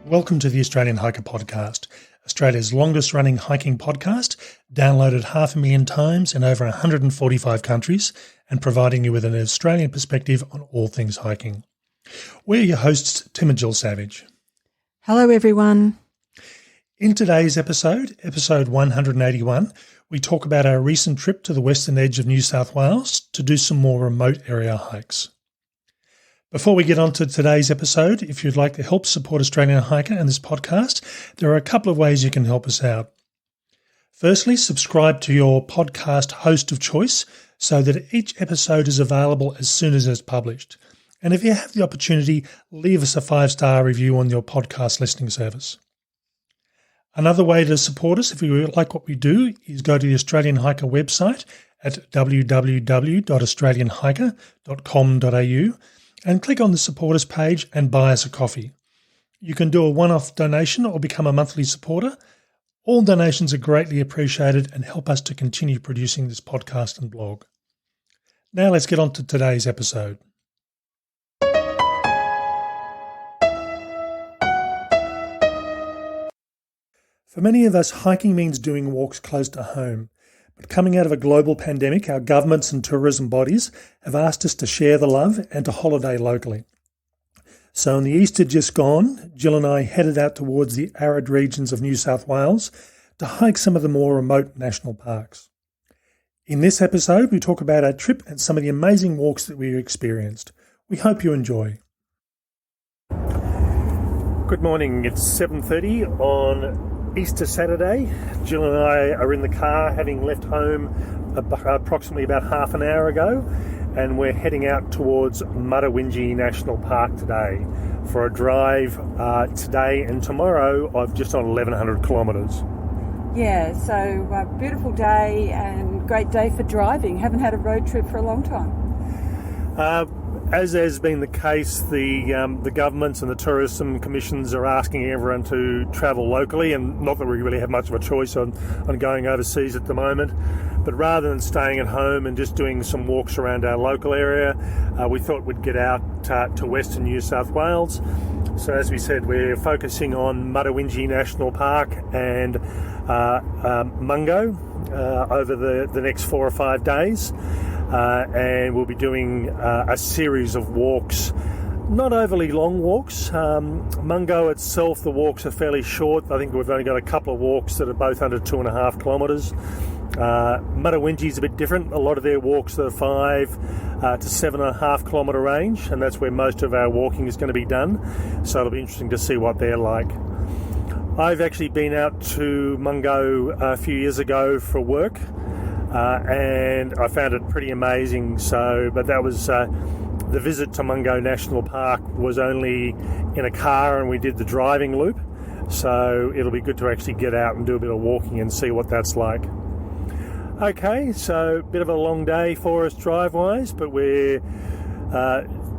Welcome to the Australian Hiker Podcast, Australia's longest running hiking podcast, downloaded 500,000 times in over 145 countries and providing you with an Australian perspective on all things hiking. We're your hosts, Tim and Jill Savage. Hello everyone. In today's episode 181, we talk about our recent trip to the western edge of New South Wales to do some more remote area hikes. Before we get on to today's episode, if you'd like to help support Australian Hiker and this podcast, there are a couple of ways you can help us out. Firstly, subscribe to your podcast host of choice so that each episode is available as soon as it's published. And if you have the opportunity, leave us a 5-star review on your podcast listening service. Another way to support us if you like what we do is go to the Australian Hiker website at www.australianhiker.com.au and click on the supporters page and buy us a coffee. You can do a one-off donation or become a monthly supporter. All donations are greatly appreciated and help us to continue producing this podcast and blog. Now let's get on to today's episode. For many of us, hiking means doing walks close to home. But coming out of a global pandemic, our governments and tourism bodies have asked us to share the love and to holiday locally. So in the Easter just gone, Gill and I headed out towards the arid regions of New South Wales to hike some of the more remote national parks. In this episode, we talk about our trip and some of the amazing walks that we experienced. We hope you enjoy. Good morning. It's 7:30 on Easter Saturday. Jill and I are in the car, having left home approximately about half an hour ago, and we're heading out towards Mutawintji National Park today for a drive today and tomorrow of just on 1,100 kilometres. Yeah, so beautiful day and great day for driving. Haven't had a road trip for a long time. As has been the case, the governments and the tourism commissions are asking everyone to travel locally, and not that we really have much of a choice on going overseas at the moment. But rather than staying at home and just doing some walks around our local area, we thought we'd get out to Western New South Wales. So as we said, we're focusing on Mutawintji National Park and Mungo over the next 4 or 5 days. And we'll be doing a series of walks, not overly long walks. Mungo itself, the walks are fairly short. I think we've only got a couple of walks that are both under 2.5 kilometres. Mutawintji is a bit different. A lot of their walks are 5 to 7.5 kilometre range, and that's where most of our walking is going to be done. So it'll be interesting to see what they're like. I've actually been out to Mungo a few years ago for work. And I found it pretty amazing. But that was the visit to Mungo National Park was only in a car, and we did the driving loop. So it'll be good to actually get out and do a bit of walking and see what that's like. Okay, so a bit of a long day for us drive-wise, but we're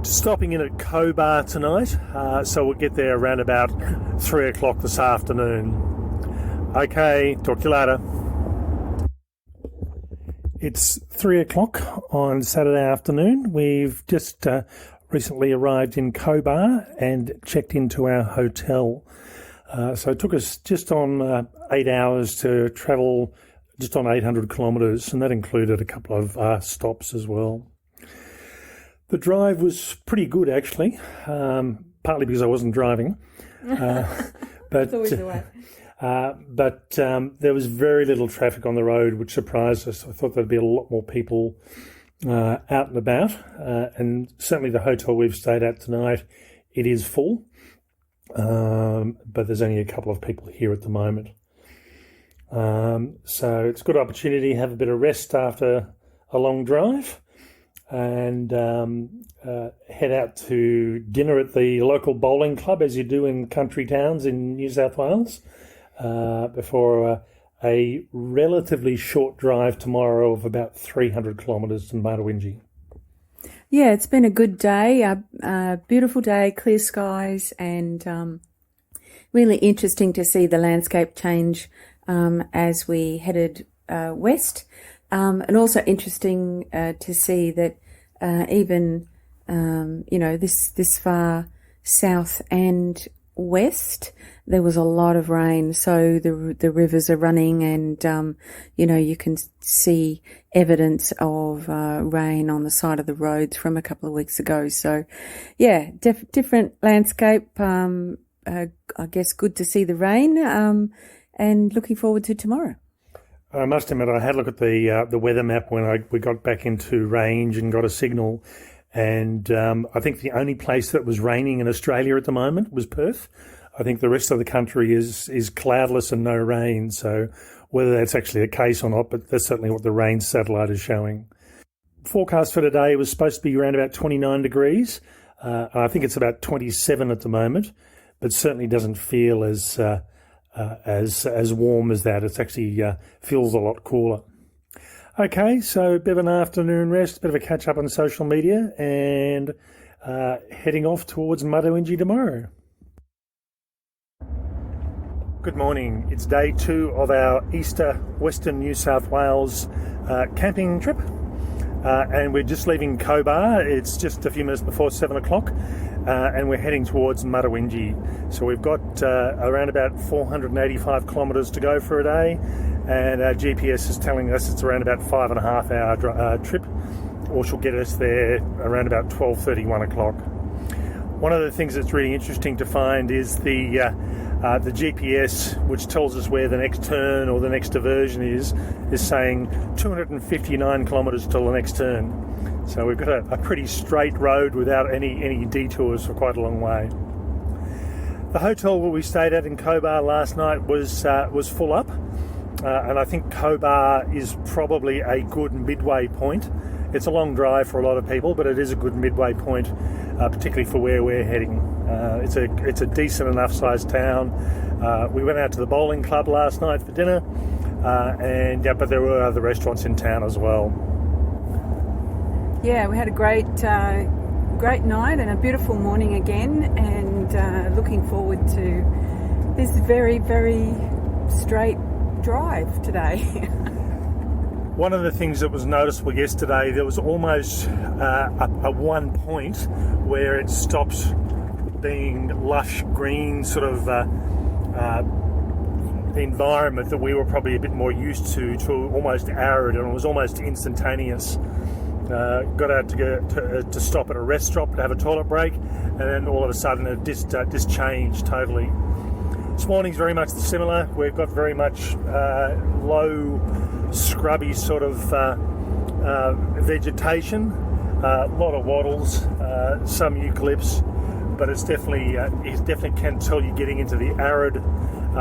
stopping in at Cobar tonight. So we'll get there around about 3 o'clock this afternoon. Okay, talk to you later. It's 3 o'clock on Saturday afternoon. We've just recently arrived in Cobar and checked into our hotel. So it took us just on 8 hours to travel just on 800 kilometres, and that included a couple of stops as well. The drive was pretty good, actually, partly because I wasn't driving. But It's always the way. But there was very little traffic on the road, which surprised us. I thought there'd be a lot more people out and about, and certainly the hotel we've stayed at tonight, it is full, but there's only a couple of people here at the moment. So it's a good opportunity to have a bit of rest after a long drive, and head out to dinner at the local bowling club, as you do in country towns in New South Wales, before a relatively short drive tomorrow of about 300 kilometres to Mutawintji. Yeah, it's been a good day, a beautiful day, clear skies, and really interesting to see the landscape change as we headed west, and also interesting to see that even this far south and west, there was a lot of rain, so the rivers are running, and you can see evidence of rain on the side of the roads from a couple of weeks ago. So, yeah, different landscape. I guess good to see the rain, and looking forward to tomorrow. I must admit, I had a look at the weather map when we got back into range and got a signal, and I think the only place that was raining in Australia at the moment was Perth. I think the rest of the country is cloudless and no rain, so whether that's actually the case or not, but that's certainly what the rain satellite is showing. Forecast for today was supposed to be around about 29 degrees. I think it's about 27 at the moment, but certainly doesn't feel as warm as that. It's actually feels a lot cooler. Okay, so a bit of an afternoon rest, a bit of a catch up on social media, and heading off towards Mutawintji tomorrow. Good morning. It's day 2 of our Easter Western New South Wales camping trip, and we're just leaving Cobar. It's just a few minutes before 7 o'clock. And we're heading towards Mutawintji. So we've got around about 485 kilometres to go for a day, and our GPS is telling us it's around about 5.5 hour trip, or she'll get us there around about 12:31 o'clock. One of the things that's really interesting to find is the GPS, which tells us where the next turn or the next diversion is saying 259 kilometres till the next turn. So we've got a pretty straight road without any detours for quite a long way. The hotel where we stayed at in Cobar last night was full up, and I think Cobar is probably a good midway point. It's a long drive for a lot of people, but it is a good midway point, particularly for where we're heading. It's a decent enough sized town. We went out to the bowling club last night for dinner, but there were other restaurants in town as well. Yeah, we had a great night and a beautiful morning again, and looking forward to this very, very straight drive today. One of the things that was noticeable yesterday, there was almost a one point where it stopped being lush green sort of environment that we were probably a bit more used to almost arid, and it was almost instantaneous. Got out to stop at a rest stop to have a toilet break, and then all of a sudden it just changed totally. This morning's very much similar. We've got very much low, scrubby sort of vegetation, a lot of wattles, some eucalypts, but it's definitely can tell you're getting into the arid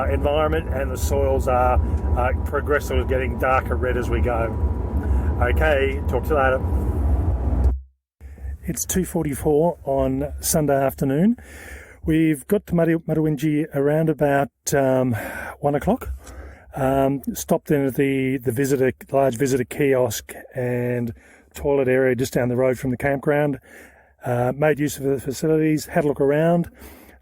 environment, and the soils are progressively getting darker red as we go. Okay, talk to you later. It's 2:44 on Sunday afternoon. We've got to Mutawintji around about 1 o'clock. Stopped in at the large visitor kiosk and toilet area just down the road from the campground. Made use of the facilities, had a look around.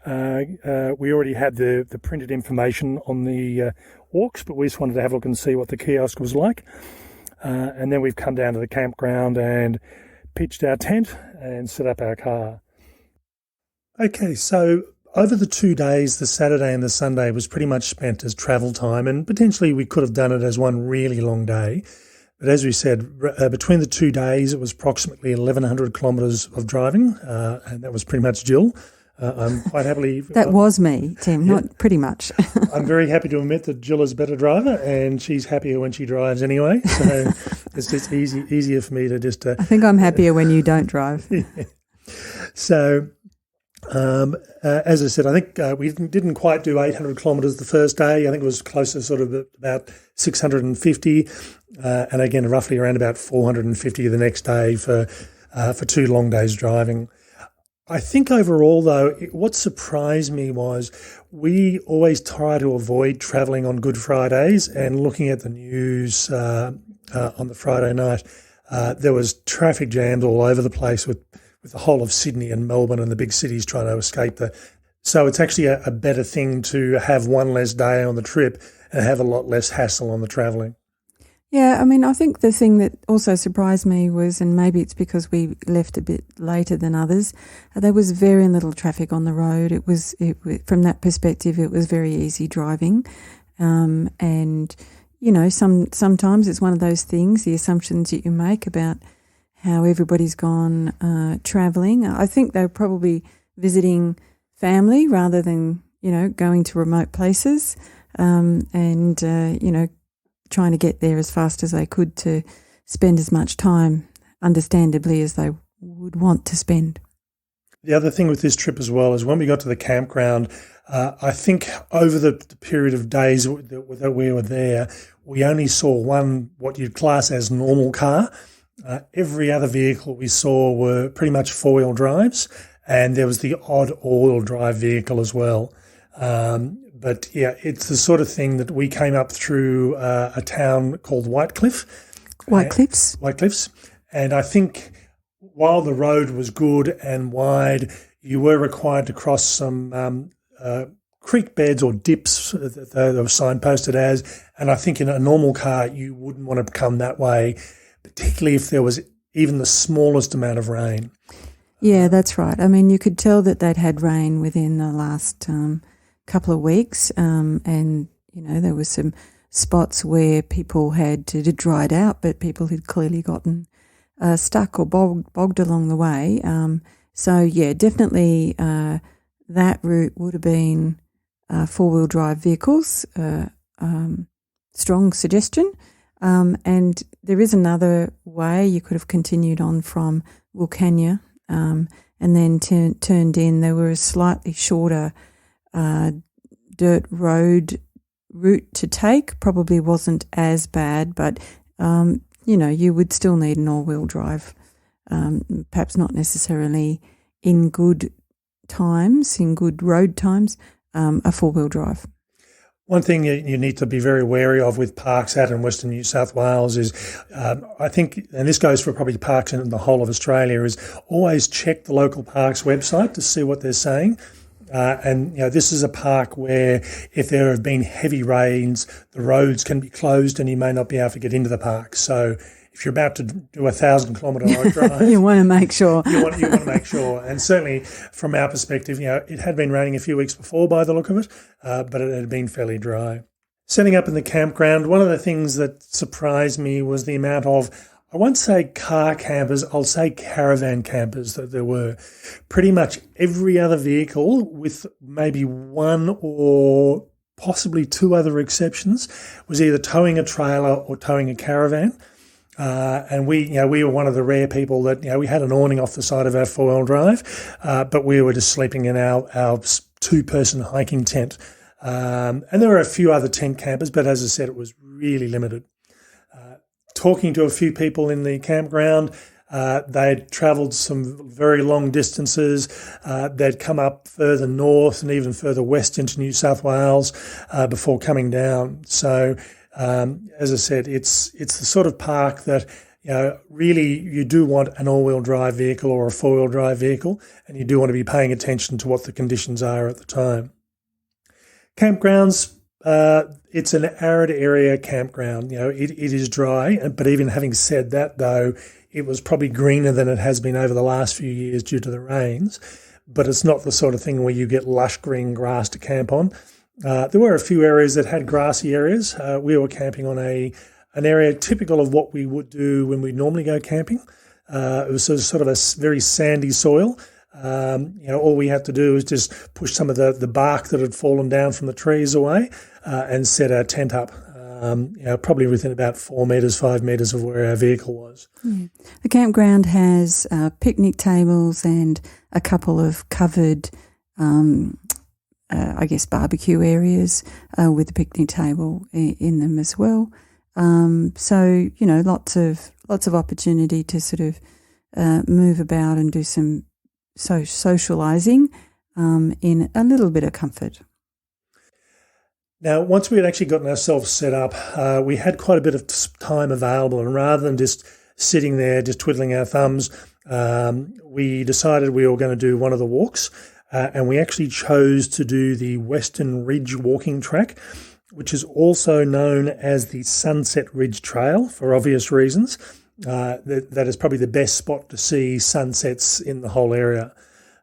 We already had the printed information on the walks, but we just wanted to have a look and see what the kiosk was like. And then we've come down to the campground and pitched our tent and set up our car. Okay, so over the 2 days, the Saturday and the Sunday was pretty much spent as travel time, and potentially we could have done it as one really long day. But as we said, between the 2 days, it was approximately 1,100 kilometres of driving, and that was pretty much Gill. I'm quite happily... That was me, Tim, not pretty much. I'm very happy to admit that Gill is a better driver, and she's happier when she drives anyway. So it's just easier for me to just... I think I'm happier when you don't drive. So, as I said, I think we didn't quite do 800 kilometres the first day. I think it was closer sort of about 650, and again, roughly around about 450 the next day for 2 long days driving. I think overall, though, what surprised me was we always try to avoid travelling on Good Fridays, and looking at the news on the Friday night, there was traffic jams all over the place with the whole of Sydney and Melbourne and the big cities trying to escape So it's actually a better thing to have one less day on the trip and have a lot less hassle on the travelling. Yeah, I mean, I think the thing that also surprised me was, and maybe it's because we left a bit later than others, there was very little traffic on the road. From that perspective, it was very easy driving. And, you know, sometimes it's one of those things, the assumptions that you make about how everybody's gone travelling. I think they're probably visiting family rather than, you know, going to remote places and, you know, trying to get there as fast as they could to spend as much time, understandably, as they would want to spend. The other thing with this trip as well is when we got to the campground, I think over the period of days that we were there, we only saw one, what you'd class as normal car. Every other vehicle we saw were pretty much four-wheel drives, and there was the odd all-wheel drive vehicle as well. But yeah, it's the sort of thing that we came up through a town called Whitecliffs. And I think while the road was good and wide, you were required to cross some creek beds or dips that they were signposted as. And I think in a normal car, you wouldn't want to come that way, particularly if there was even the smallest amount of rain. Yeah, that's right. I mean, you could tell that they'd had rain within the last couple of weeks, and you know there were some spots where people had dried out, but people had clearly gotten stuck or bogged along the way. So yeah, definitely that route would have been four-wheel drive vehicles. Strong suggestion. And there is another way you could have continued on from Wilcannia and then turned in. There were a slightly shorter dirt road route to take. Probably wasn't as bad, but you know, you would still need an all-wheel drive, perhaps not necessarily in good times, in good road times, a four-wheel drive. One thing you need to be very wary of with parks out in Western New South Wales is, I think, and this goes for probably parks in the whole of Australia, is always check the local parks website to see what they're saying. And you know, this is a park where if there have been heavy rains, the roads can be closed and you may not be able to get into the park. So if you're about to do 1,000-kilometre road drive, you want to make sure. you want to make sure. And certainly from our perspective, you know, it had been raining a few weeks before by the look of it, but it had been fairly dry. Setting up in the campground, one of the things that surprised me was the amount of, I won't say car campers, I'll say caravan campers that there were. Pretty much every other vehicle, with maybe one or possibly two other exceptions, was either towing a trailer or towing a caravan. And we were one of the rare people that, you know, we had an awning off the side of our four-wheel drive, but we were just sleeping in our two-person hiking tent. And there were a few other tent campers, but as I said, it was really limited. Talking to a few people in the campground, they'd travelled some very long distances. They'd come up further north and even further west into New South Wales before coming down. So, as I said, it's the sort of park that, you know, really you do want an all-wheel drive vehicle or a four-wheel drive vehicle, and you do want to be paying attention to what the conditions are at the time. Campgrounds, it's an arid area campground. You know, it is dry, but even having said that, though, it was probably greener than it has been over the last few years due to the rains, but it's not the sort of thing where you get lush green grass to camp on. There were a few areas that had grassy areas. We were camping on an area typical of what we would do when we normally go camping. It was sort of a very sandy soil. You know, all we had to do was just push some of the bark that had fallen down from the trees away and set our tent up, you know, probably within about 4 metres, 5 metres of where our vehicle was. Yeah. The campground has picnic tables and a couple of covered I guess barbecue areas with a picnic table in them as well. So you know, lots of opportunity to sort of move about and do some socialising in a little bit of comfort. Now, once we had actually gotten ourselves set up, we had quite a bit of time available, and rather than just sitting there just twiddling our thumbs, we decided we were going to do one of the walks. And we actually chose to do the Western Ridge walking track, which is also known as the Sunset Ridge Trail for obvious reasons. That is probably the best spot to see sunsets in the whole area.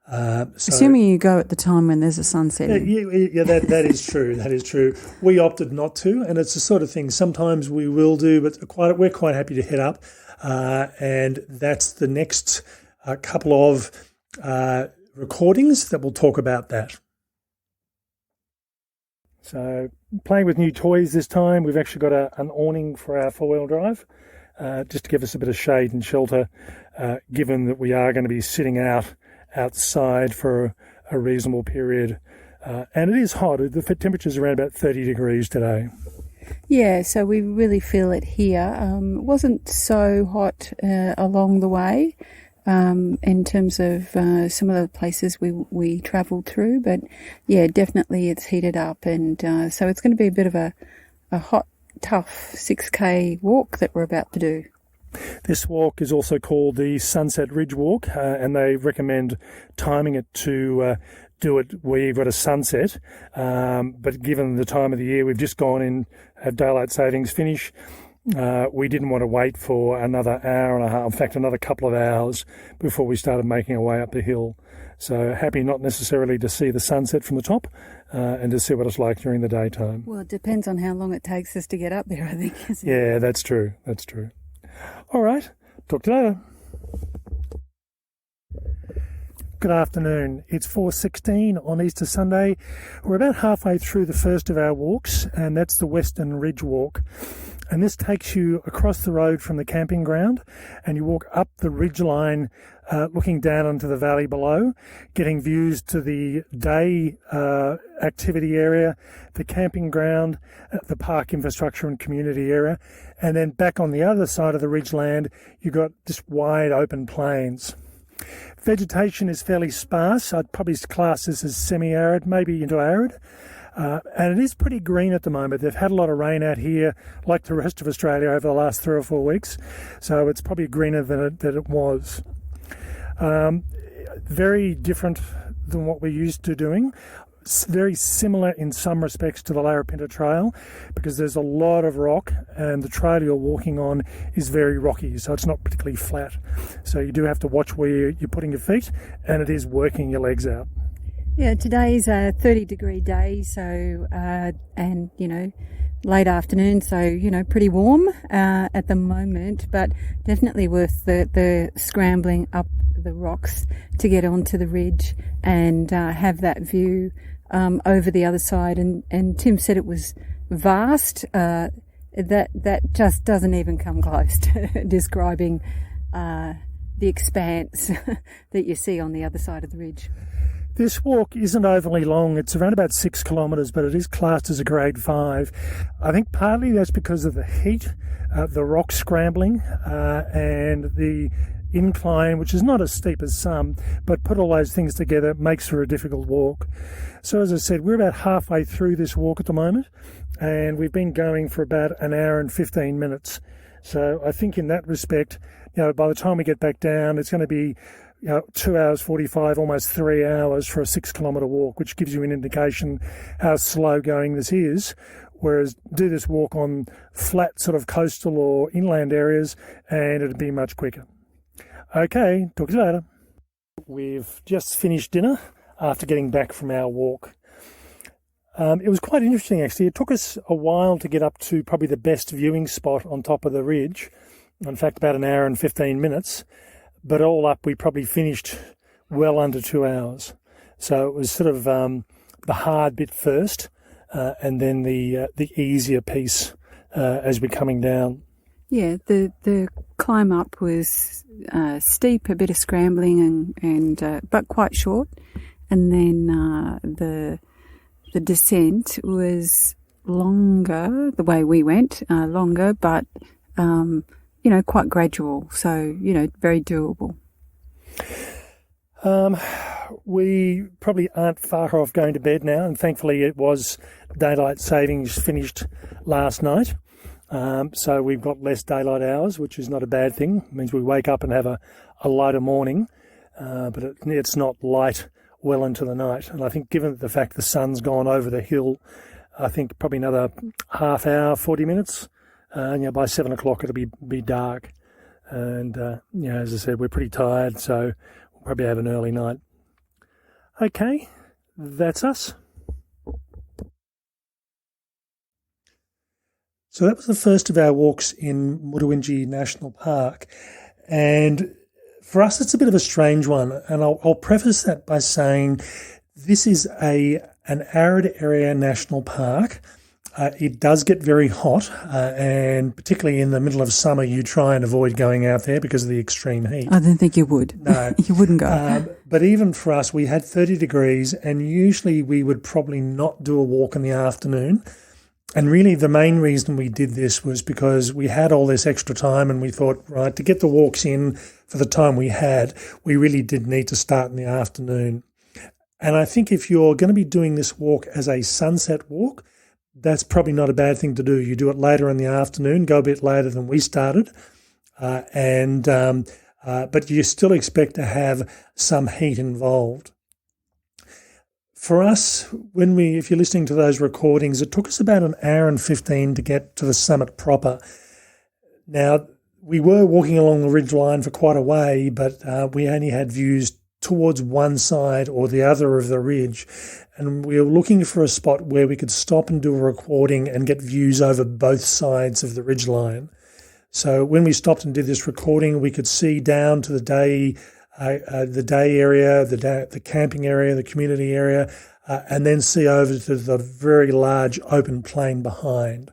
Assuming you go at the time when there's a sunset. Yeah, that is true. That is true. We opted not to, and it's the sort of thing sometimes we will do, but we're quite happy to head up. And that's the next couple of recordings that will talk about that. So playing with new toys this time, we've actually got an awning for our four-wheel drive, just to give us a bit of shade and shelter, given that we are going to be sitting outside for a reasonable period. And it is hot. The temperature's around about 30 degrees today. Yeah, so we really feel it here. It wasn't so hot along the way in terms of some of the places we travelled through, but yeah, definitely it's heated up, and so it's going to be a bit of a hot, tough 6K walk that we're about to do. This walk is also called the Sunset Ridge Walk, and they recommend timing it to do it where you've got a sunset. But given the time of the year, we've just gone in, had daylight savings finish. We didn't want to wait for another hour and a half, in fact, another couple of hours before we started making our way up the hill. So happy not necessarily to see the sunset from the top and to see what it's like during the daytime. Well, it depends on how long it takes us to get up there, I think. Yeah, that's true. That's true. All right. Talk to you later. Good afternoon. It's 4:16 on Easter Sunday. We're about halfway through the first of our walks, and that's the Western Ridge Walk. And this takes you across the road from the camping ground, and you walk up the ridge line, looking down into the valley below, getting views to the day activity area, the camping ground, the park infrastructure and community area, and then back on the other side of the ridgeland, you've got just wide open plains. Vegetation is fairly sparse. I'd probably class this as semi-arid, maybe into arid. And it is pretty green at the moment. They've had a lot of rain out here, like the rest of Australia, over the last 3 or 4 weeks. So it's probably greener than it was. Very different than what we're used to doing. Very similar in some respects to the Larapinta Trail, because there's a lot of rock and the trail you're walking on is very rocky, so it's not particularly flat. So you do have to watch where you're putting your feet, and it is working your legs out. Yeah, today's a 30-degree day, so and late afternoon, so pretty warm at the moment, but definitely worth the scrambling up the rocks to get onto the ridge and have that view over the other side. And Tim said it was vast. That just doesn't even come close to describing the expanse that you see on the other side of the ridge. This walk isn't overly long. It's around about 6 kilometres, but it is classed as a grade 5. I think partly that's because of the heat, the rock scrambling, and the incline, which is not as steep as some, but put all those things together makes for a difficult walk. So as I said, we're about halfway through this walk at the moment, and we've been going for about an hour and 15 minutes. So I think in that respect, by the time we get back down, it's going to be 2 hours 45, almost 3 hours for a 6 kilometre walk, which gives you an indication how slow going this is. Whereas do this walk on flat sort of coastal or inland areas and it'd be much quicker. Okay, talk to you later. We've just finished dinner after getting back from our walk. It was quite interesting actually. It took us a while to get up to probably the best viewing spot on top of the ridge. In fact, about an hour and 15 minutes. But all up, we probably finished well under 2 hours. So it was sort of the hard bit first, and then the easier piece as we're coming down. Yeah, the climb up was steep, a bit of scrambling, and but quite short, and then the descent was longer. The way we went, longer, but quite gradual, so, very doable. We probably aren't far off going to bed now, and thankfully it was daylight savings finished last night. So we've got less daylight hours, which is not a bad thing. It means we wake up and have a lighter morning, but it's not light well into the night. And I think given the fact the sun's gone over the hill, I think probably another half hour, 40 minutes. By 7 o'clock it'll be dark. And, as I said, we're pretty tired, so we'll probably have an early night. Okay, that's us. So that was the first of our walks in Mutawintji National Park. And for us, it's a bit of a strange one. And I'll preface that by saying this is an arid area national park. It does get very hot, and particularly in the middle of summer, you try and avoid going out there because of the extreme heat. I didn't think you would. No. You wouldn't go. But even for us, we had 30 degrees, and usually we would probably not do a walk in the afternoon. And really the main reason we did this was because we had all this extra time and we thought, right, to get the walks in for the time we had, we really did need to start in the afternoon. And I think if you're going to be doing this walk as a sunset walk, that's probably not a bad thing to do. You do it later in the afternoon, go a bit later than we started, but you still expect to have some heat involved. For us, if you're listening to those recordings, it took us about an hour and 15 to get to the summit proper. Now, we were walking along the ridge line for quite a way, but we only had views towards one side or the other of the ridge. And we were looking for a spot where we could stop and do a recording and get views over both sides of the ridge line. So when we stopped and did this recording, we could see down to the day area, the camping area, the community area, and then see over to the very large open plain behind.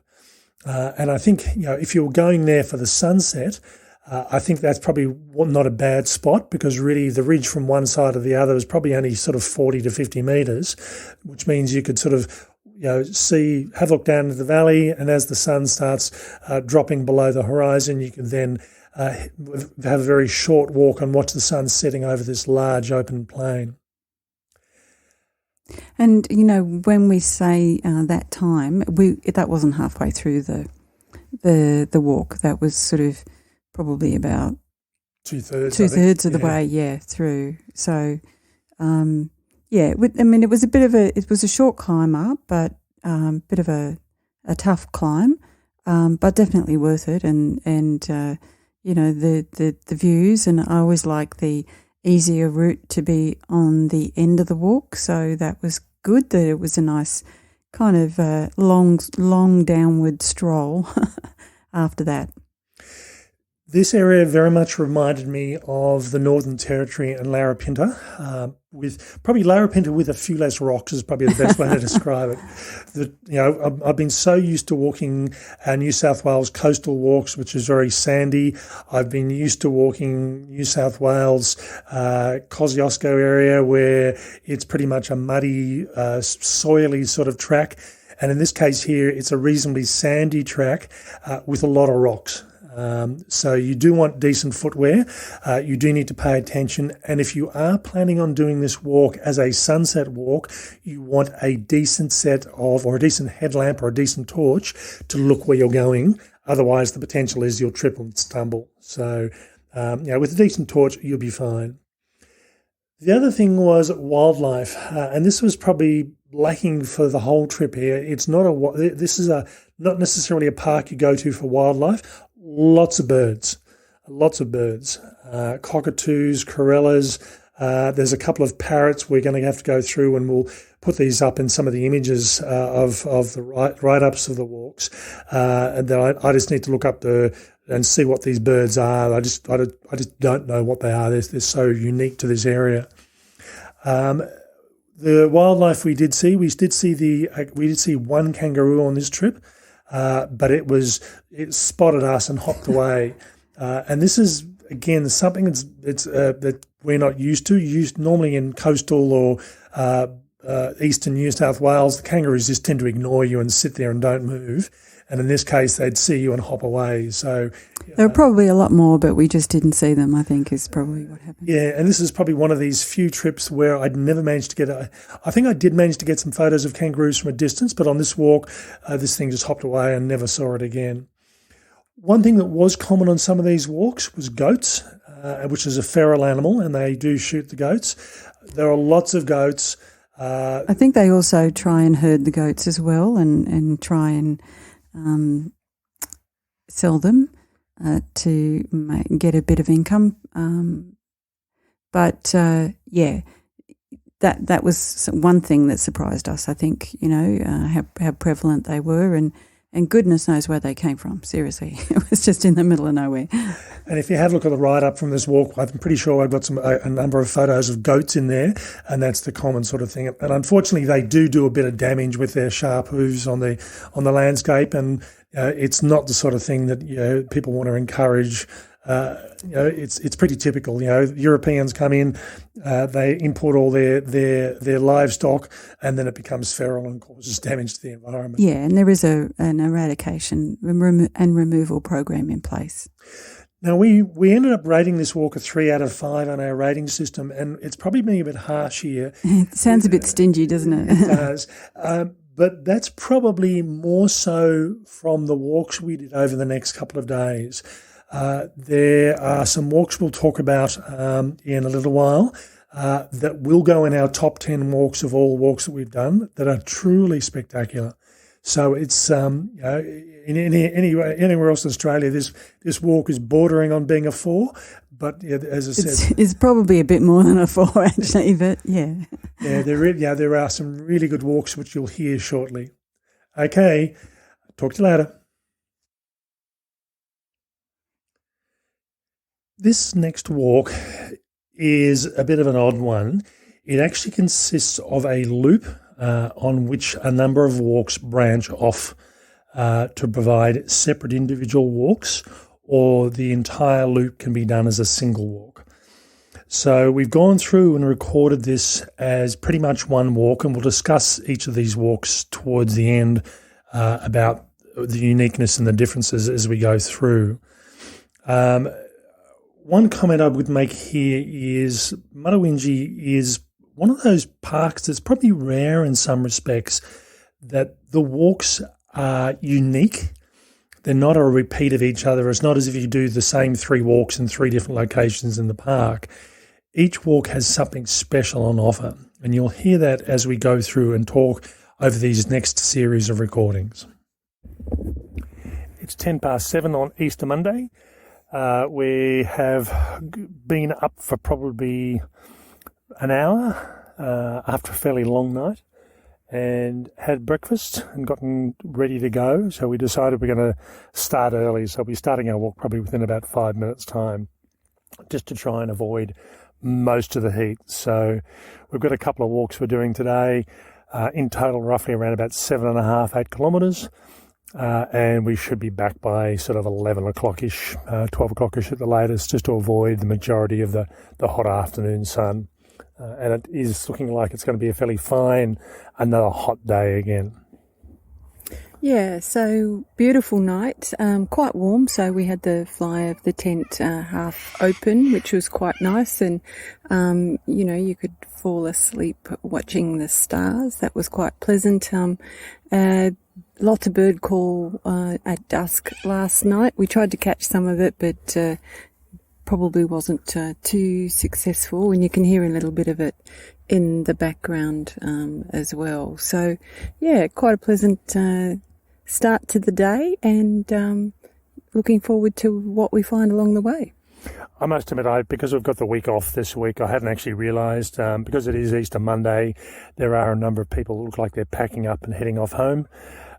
And I think, if you're going there for the sunset, I think that's probably not a bad spot, because really the ridge from one side to the other is probably only sort of 40 to 50 metres, which means you could sort of have a look down into the valley, and as the sun starts dropping below the horizon, you can then have a very short walk and watch the sun setting over this large open plain. And, when we say that time, that wasn't halfway through the walk. That was sort of probably about two-thirds of the way, through. So, it was it was a short climb up, but bit of a tough climb, but definitely worth it. And the views, and I always like the easier route to be on the end of the walk. So that was good, that it was a nice kind of long downward stroll after that. This area very much reminded me of the Northern Territory and Larapinta, with probably Larapinta with a few less rocks is probably the best way to describe it. I've been so used to walking New South Wales coastal walks, which is very sandy. I've been used to walking New South Wales Kosciuszko area, where it's pretty much a muddy, soily sort of track. And in this case here, it's a reasonably sandy track with a lot of rocks. So you do want decent footwear. You do need to pay attention. And if you are planning on doing this walk as a sunset walk, you want a decent or a decent headlamp or a decent torch to look where you're going. Otherwise, the potential is you'll trip and stumble. So, with a decent torch, you'll be fine. The other thing was wildlife, and this was probably lacking for the whole trip here. This is not necessarily a park you go to for wildlife. Lots of birds, cockatoos, corellas. There's a couple of parrots we're going to have to go through, and we'll put these up in some of the images of the write-ups of the walks. And then I just need to look up and see what these birds are. I just don't know what they are. They're so unique to this area. The wildlife we did see one kangaroo on this trip. But it spotted us and hopped away. And this is, again, something that we're not used to. Normally in coastal or eastern New South Wales, the kangaroos just tend to ignore you and sit there and don't move. And in this case, they'd see you and hop away. So there were probably a lot more, but we just didn't see them, I think, is probably what happened. Yeah, and this is probably one of these few trips where I'd never managed to get I think I did manage to get some photos of kangaroos from a distance, but on this walk, this thing just hopped away and never saw it again. One thing that was common on some of these walks was goats, which is a feral animal, and they do shoot the goats. There are lots of goats. I think they also try and herd the goats as well and try and sell them to get a bit of income. But that was one thing that surprised us, I think, how prevalent they were and goodness knows where they came from, seriously. It was just in the middle of nowhere. And if you have a look at the write-up from this walk, I'm pretty sure I've got a number of photos of goats in there, and that's the common sort of thing. And unfortunately, they do a bit of damage with their sharp hooves on the landscape, and it's not the sort of thing that people want to encourage. It's pretty typical. Europeans come in, they import all their livestock, and then it becomes feral and causes damage to the environment. Yeah, and there is an eradication and removal program in place. Now, we ended up rating this walk a 3 out of 5 on our rating system, and it's probably being a bit harsh here. It sounds a bit stingy, doesn't it? It does. But that's probably more so from the walks we did over the next couple of days. There are some walks we'll talk about in a little while that will go in our top 10 walks of all walks that we've done that are truly spectacular. So it's anywhere else in Australia, this walk is bordering on being a 4, but as I said, it's probably a bit more than a 4 actually. But yeah, there are some really good walks which you'll hear shortly. Okay, talk to you later. This next walk is a bit of an odd one. It actually consists of a loop on which a number of walks branch off to provide separate individual walks, or the entire loop can be done as a single walk. So we've gone through and recorded this as pretty much one walk, and we'll discuss each of these walks towards the end about the uniqueness and the differences as we go through. One comment I would make here is Mutawintji is one of those parks that's probably rare in some respects, that the walks are unique. They're not a repeat of each other. It's not as if you do the same 3 walks in 3 different locations in the park. Each walk has something special on offer, and you'll hear that as we go through and talk over these next series of recordings. It's 7:10 on Easter Monday. We have been up for probably an hour after a fairly long night and had breakfast and gotten ready to go. So we decided we're going to start early. So we'll be starting our walk probably within about 5 minutes' time, just to try and avoid most of the heat. So we've got a couple of walks we're doing today, in total roughly around about 7.5, 8 kilometres. And we should be back by sort of 11 o'clock-ish, 12 o'clock-ish at the latest, just to avoid the majority of the hot afternoon sun. And it is looking like it's going to be a fairly fine, another hot day again. Yeah, so beautiful night, quite warm. So we had the fly of the tent half open, which was quite nice. And, you could fall asleep watching the stars. That was quite pleasant. Lots of bird call at dusk last night. We tried to catch some of it, but probably wasn't too successful, and you can hear a little bit of it in the background as well. So, yeah, quite a pleasant start to the day, and looking forward to what we find along the way. I must admit, because we've got the week off this week, I hadn't actually realised, because it is Easter Monday, there are a number of people who look like they're packing up and heading off home.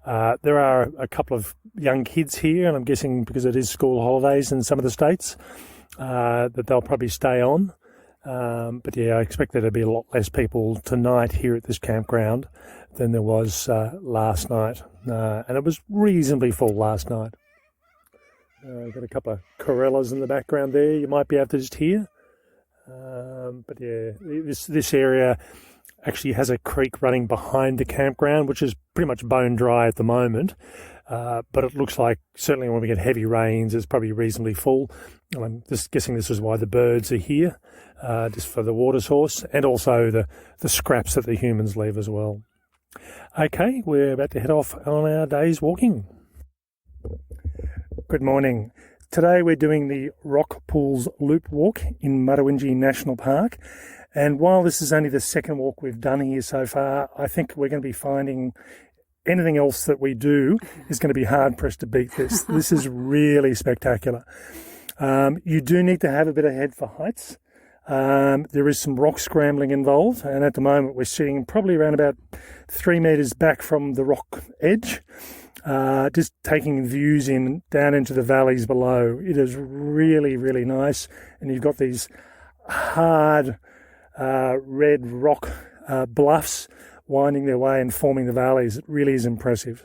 There are a couple of young kids here, and I'm guessing because it is school holidays in some of the states, that they'll probably stay on. But yeah, I expect there to be a lot less people tonight here at this campground than there was last night. And it was reasonably full last night. Got a couple of corellas in the background there you might be able to just hear. But yeah, this area actually has a creek running behind the campground, which is pretty much bone dry at the moment. But it looks like certainly when we get heavy rains, it's probably reasonably full. And I'm just guessing this is why the birds are here, just for the water source, and also the scraps that the humans leave as well. Okay, we're about to head off on our day's walking. Good morning. Today we're doing the Rock Pools Loop Walk in Mutawintji National Park, And while this is only the second walk we've done here so far, I think we're going to be finding anything else that we do is going to be hard pressed to beat this. This is really spectacular. You do need to have a bit of head for heights. There is some rock scrambling involved, and at the moment we're sitting probably around about 3 metres back from the rock edge, just taking views down into the valleys below. It is really, really nice, and you've got these hard red rock bluffs winding their way and forming the valleys. It really is impressive.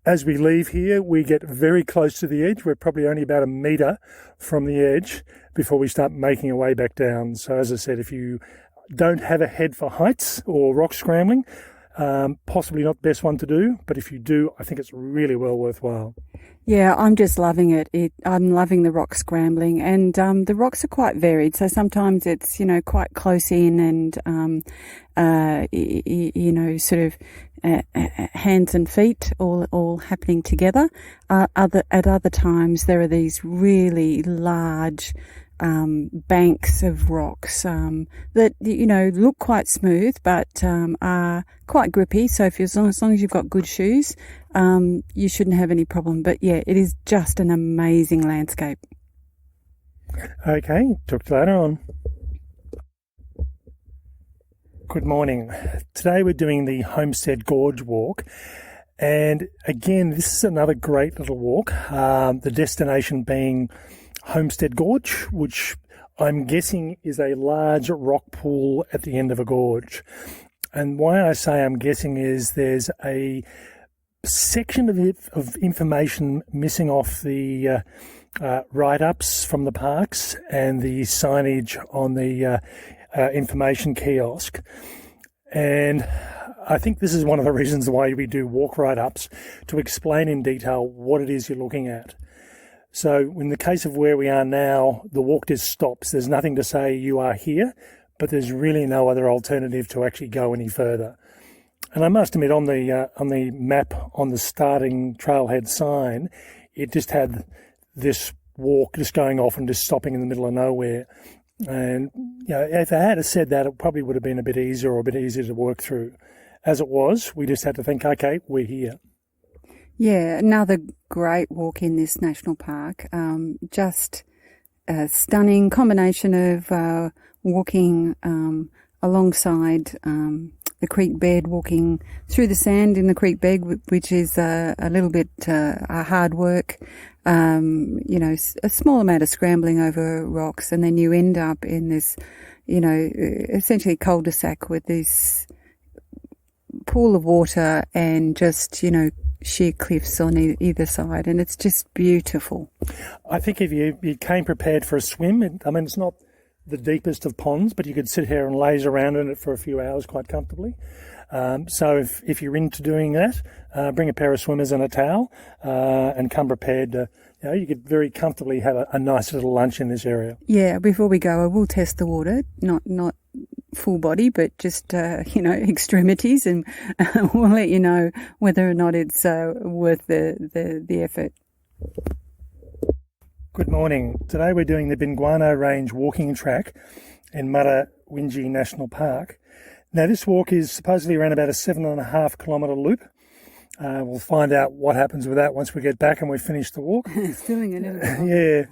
As we leave here, we get very close to the edge. We're probably only about 1 metre from the edge before we start making our way back down. So as I said, if you don't have a head for heights or rock scrambling, possibly not the best one to do, but if you do, I think it's really well worthwhile. Yeah, I'm just loving it. I'm loving the rock scrambling, and the rocks are quite varied. So sometimes it's, quite close in and, sort of hands and feet all happening together. At other times, there are these really large banks of rocks that look quite smooth but are quite grippy. So as long as you've got good shoes, you shouldn't have any problem. But yeah, it is just an amazing landscape. Okay, talk to you later on. Good morning. Today we're doing the Homestead Gorge walk, and again this is another great little walk. The destination being Homestead Gorge, which I'm guessing is a large rock pool at the end of a gorge. And why I say I'm guessing is there's a section of information missing off the write-ups from the parks and the signage on the information kiosk. And I think this is one of the reasons why we do walk write-ups, to explain in detail what it is you're looking at. So in the case of where we are now, the walk just stops. There's nothing to say you are here, but there's really no other alternative to actually go any further. And I must admit, on the map on the starting trailhead sign, it just had this walk just going off and just stopping in the middle of nowhere. And if I had said that, it probably would have been a bit easier to work through. As it was, we just had to think, okay, we're here. Yeah, another great walk in this national park. Just a stunning combination of walking alongside the creek bed, walking through the sand in the creek bed, which is a little bit hard work. A small amount of scrambling over rocks, and then you end up in this, essentially cul-de-sac with this pool of water and just, sheer cliffs on either side, and it's just beautiful. I think if you came prepared for a swim, it's not the deepest of ponds, but you could sit here and laze around in it for a few hours quite comfortably. So if you're into doing that, bring a pair of swimmers and a towel, and come prepared. You could very comfortably have a nice little lunch in this area. Yeah, before we go, I will test the water, not full body, but just, extremities, and we'll let you know whether or not it's worth the effort. Good morning. Today we're doing the Binguano Range walking track in Mutawintji National Park. Now this walk is supposedly around about a 7.5 kilometre loop. We'll find out what happens with that once we get back and we finish the walk. It's feeling a little bit.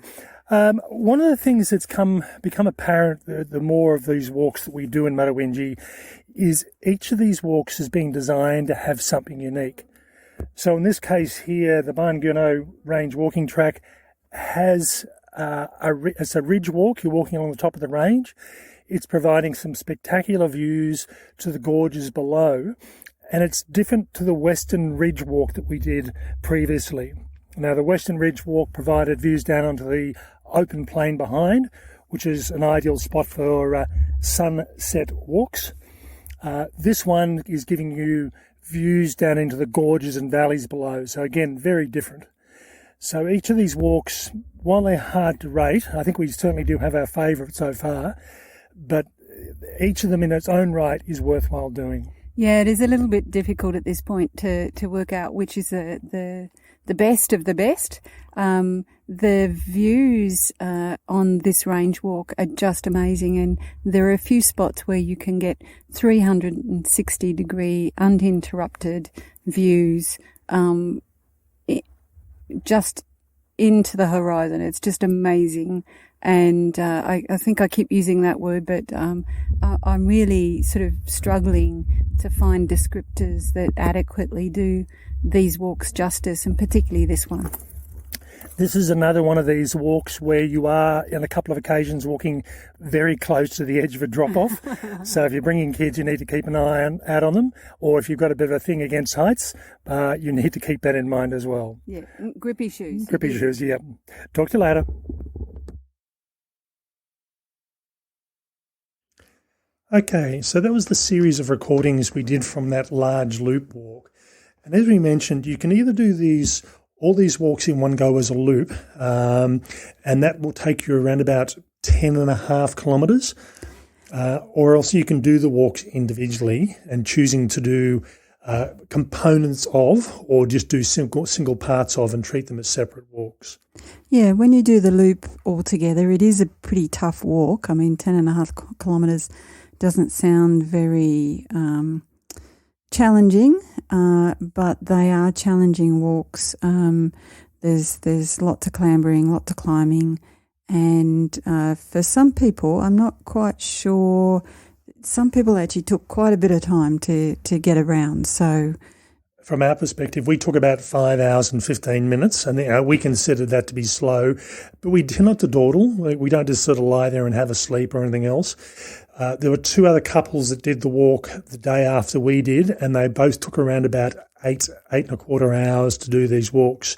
Yeah. One of the things that's become apparent the more of these walks that we do in Mutawintji is each of these walks is being designed to have something unique. So in this case here, the Binguano Range walking track has it's a ridge walk. You're walking along the top of the range. It's providing some spectacular views to the gorges below, and it's different to the Western Ridge walk that we did previously. Now, the Western Ridge walk provided views down onto the open plain behind, which is an ideal spot for sunset walks. This one is giving you views down into the gorges and valleys below. So again, very different. So each of these walks, while they're hard to rate, I think we certainly do have our favourite so far, but each of them in its own right is worthwhile doing. Yeah, it is a little bit difficult at this point to work out which is the the best of the best. The views on this range walk are just amazing, and there are a few spots where you can get 360-degree uninterrupted views just into the horizon. It's just amazing. And I think I keep using that word, but I'm really sort of struggling to find descriptors that adequately do these walks justice, and particularly this one. This is another one of these walks where you are, on a couple of occasions, walking very close to the edge of a drop-off. So if you're bringing kids, you need to keep an eye out on them. Or if you've got a bit of a thing against heights, you need to keep that in mind as well. Yeah, grippy shoes. Grippy shoes, yeah. Talk to you later. Okay, so that was the series of recordings we did from that large loop walk. And as we mentioned, you can either do all these walks in one go as a loop, and that will take you around about 10.5 kilometres, or else you can do the walks individually and choosing to do components of, or just do single parts of and treat them as separate walks. Yeah, when you do the loop all together, it is a pretty tough walk. I mean, 10.5 kilometres doesn't sound very challenging, but they are challenging walks. There's lots of clambering, lots of climbing, and for some people, I'm not quite sure, some people actually took quite a bit of time to get around. So from our perspective, we took about 5 hours and 15 minutes, and we considered that to be slow, but we tend not to dawdle. We don't just sort of lie there and have a sleep or anything else. There were 2 other couples that did the walk the day after we did, and they both took around about 8.25 hours to do these walks.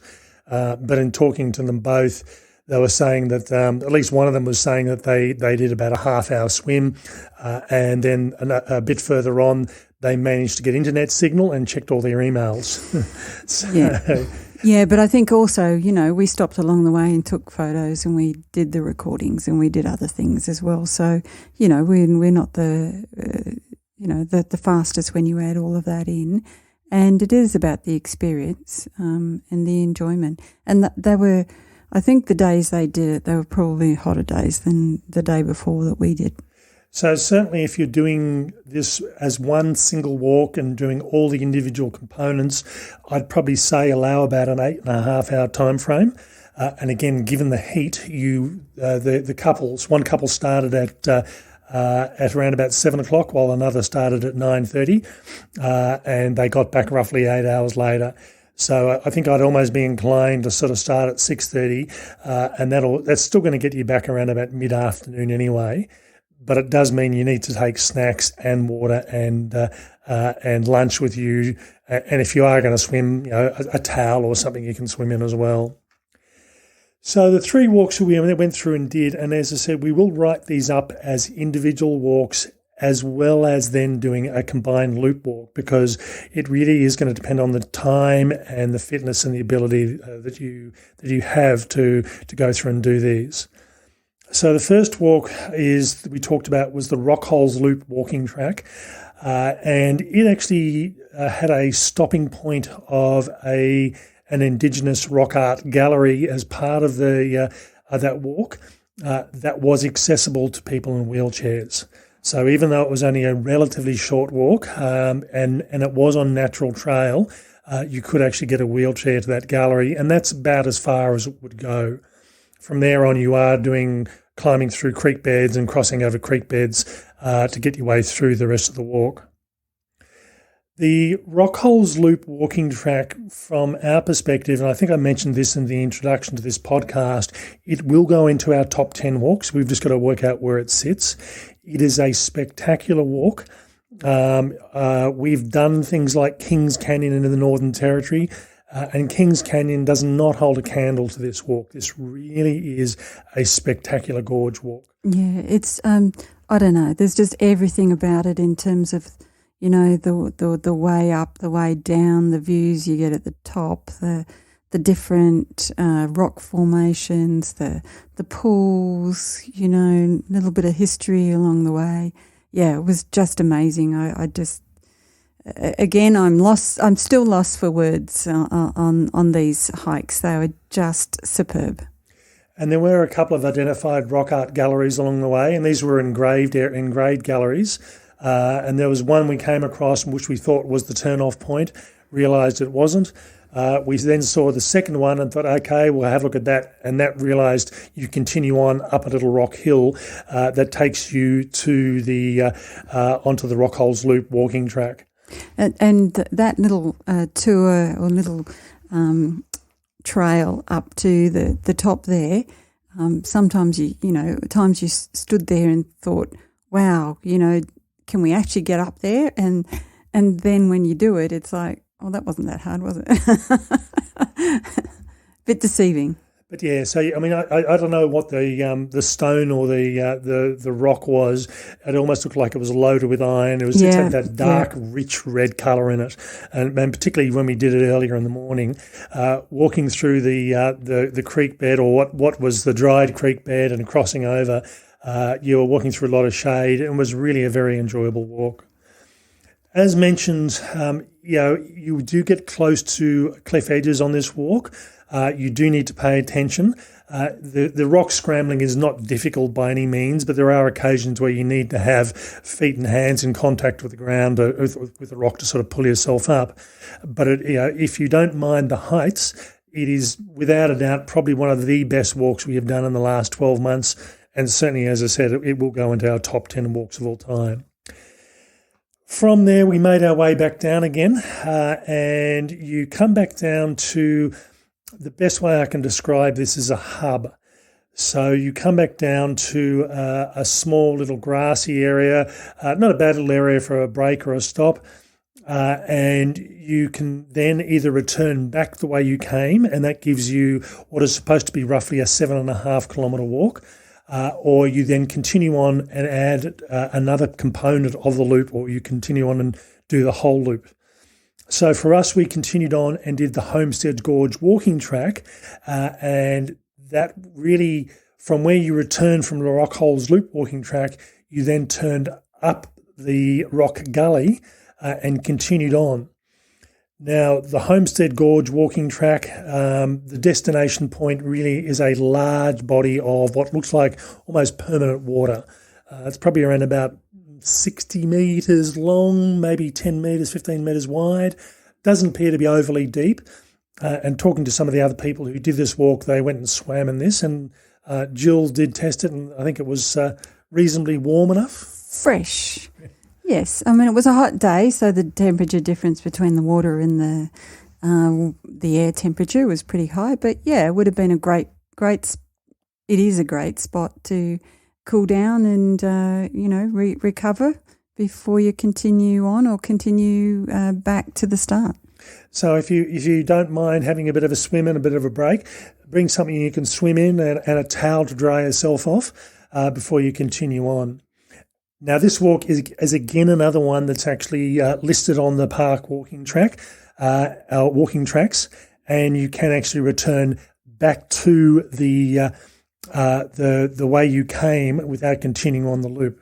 But in talking to them both, they were saying that at least one of them was saying that they did about a half-hour swim, and then a bit further on, they managed to get internet signal and checked all their emails. Yeah, but I think also, we stopped along the way and took photos, and we did the recordings, and we did other things as well. So, we're not the fastest when you add all of that in. And it is about the experience and the enjoyment. And I think the days they did it, they were probably hotter days than the day before that we did. So certainly if you're doing this as one single walk and doing all the individual components, I'd probably say allow about an 8.5 hour time frame. And again, given the heat, one couple started at around about 7 o'clock, while another started at 9:30, and they got back roughly 8 hours later. So I think I'd almost be inclined to sort of start at 6:30, and that's still going to get you back around about mid-afternoon anyway. But it does mean you need to take snacks and water and lunch with you. And if you are going to swim, a towel or something you can swim in as well. So the 3 walks we went through and did, and as I said, we will write these up as individual walks as well as then doing a combined loop walk, because it really is going to depend on the time and the fitness and the ability that you have to go through and do these. So the first walk we talked about was the Rockholes Loop walking track, and it actually had a stopping point of an Indigenous rock art gallery as part of that walk that was accessible to people in wheelchairs. So even though it was only a relatively short walk and it was on natural trail, you could actually get a wheelchair to that gallery, and that's about as far as it would go. From there on, you are climbing through creek beds and crossing over creek beds to get your way through the rest of the walk. The Rockholes Loop walking track, from our perspective, and I think I mentioned this in the introduction to this podcast, it will go into our top 10 walks. We've just got to work out where it sits. It is a spectacular walk. We've done things like Kings Canyon in the Northern Territory, and Kings Canyon does not hold a candle to this walk. This really is a spectacular gorge walk. Yeah, it's, I don't know, there's just everything about it in terms of, the way up, the way down, the views you get at the top, the different rock formations, the pools, a little bit of history along the way. Yeah, it was just amazing. I just again, I'm still lost for words on these hikes. They were just superb. And there were a couple of identified rock art galleries along the way, and these were engraved galleries. And there was one we came across which we thought was the turn-off point, realised it wasn't. We then saw the second one and thought, okay, we'll have a look at that. And that realised you continue on up a little rock hill that takes you to onto the Rockholes Loop walking track. And that little tour or little trail up to the top there, sometimes at times you stood there and thought, wow, can we actually get up there? And then when you do it, it's like, oh, that wasn't that hard, was it? Bit deceiving. But yeah, so I mean, I don't know what the stone or the rock was. It almost looked like it was loaded with iron. It had that dark, rich red colour in it, and particularly when we did it earlier in the morning, walking through the creek bed or what was the dried creek bed and crossing over, you were walking through a lot of shade, and it was really a very enjoyable walk. As mentioned, you do get close to cliff edges on this walk. You do need to pay attention. The rock scrambling is not difficult by any means, but there are occasions where you need to have feet and hands in contact with the ground with the rock to sort of pull yourself up. But if you don't mind the heights, it is without a doubt probably one of the best walks we have done in the last 12 months. And certainly, as I said, it will go into our top 10 walks of all time. From there, we made our way back down again, and you come back down to the best way I can describe this is a hub. So you come back down to a small little grassy area, not a bad little area for a break or a stop, and you can then either return back the way you came, and that gives you what is supposed to be roughly a 7.5 kilometre walk, or you then continue on and add another component of the loop, or you continue on and do the whole loop. So for us, we continued on and did the Homestead Gorge walking track, and that really, from where you return from the Rockholes Loop walking track, you then turned up the rock gully and continued on. Now, the Homestead Gorge walking track, the destination point really is a large body of what looks like almost permanent water. It's probably around about 60 metres long, maybe 10 metres, 15 metres wide. Doesn't appear to be overly deep. And talking to some of the other people who did this walk, they went and swam in this, and Gill did test it, and I think it was reasonably warm enough. Fresh. Yes, I mean, it was a hot day, so the temperature difference between the water and the air temperature was pretty high. But yeah, it would have been it is a great spot to cool down and recover before you continue on or continue back to the start. So if you don't mind having a bit of a swim and a bit of a break, bring something you can swim in and a towel to dry yourself off before you continue on. Now, this walk is again another one that's actually listed on the park walking track, our walking tracks, and you can actually return back to the way you came without continuing on the loop.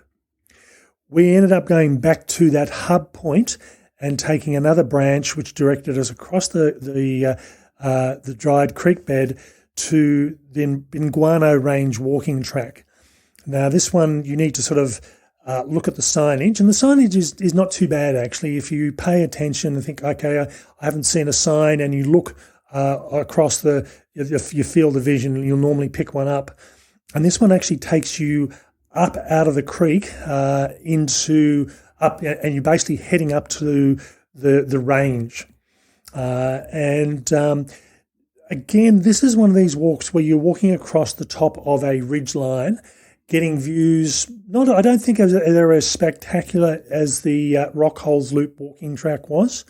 We ended up going back to that hub point and taking another branch which directed us across the dried creek bed to the Binguano Range walking track. Now, this one you need to sort of look at the signage, and the signage is not too bad actually. If you pay attention and think, okay, I haven't seen a sign, and you look across your field of vision, you'll normally pick one up. And this one actually takes you up out of the creek and you're basically heading up to the range. Again, this is one of these walks where you're walking across the top of a ridge line, getting views. I don't think they're as spectacular as the Rockholes Loop walking track was,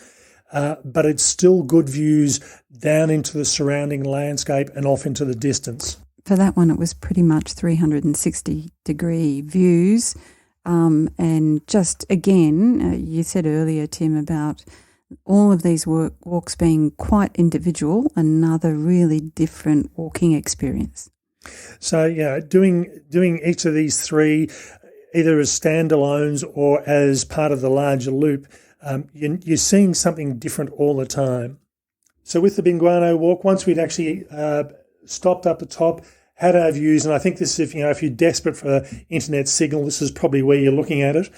but it's still good views down into the surrounding landscape and off into the distance. For that one, it was pretty much 360-degree views. And just again, you said earlier, Tim, about all of these walks being quite individual, another really different walking experience. So, doing each of these three, either as standalones or as part of the larger loop, you're seeing something different all the time. So with the Binguano walk, once we'd actually stopped up the top, had our views, and I think this is, if you're desperate for internet signal, this is probably where you're looking at it.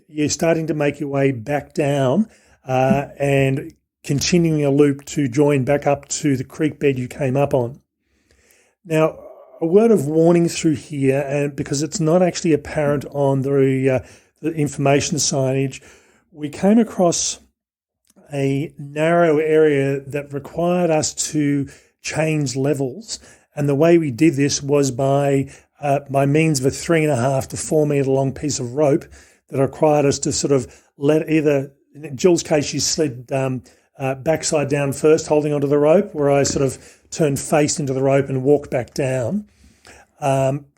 You're starting to make your way back down and continuing a loop to join back up to the creek bed you came up on. Now, a word of warning through here, and because it's not actually apparent on the information signage, we came across a narrow area that required us to change levels. And the way we did this was by means of a 3.5 to 4 metre long piece of rope that required us to sort of let either, in Jill's case, she slid backside down first, holding onto the rope, where I sort of turned face into the rope and walked back down.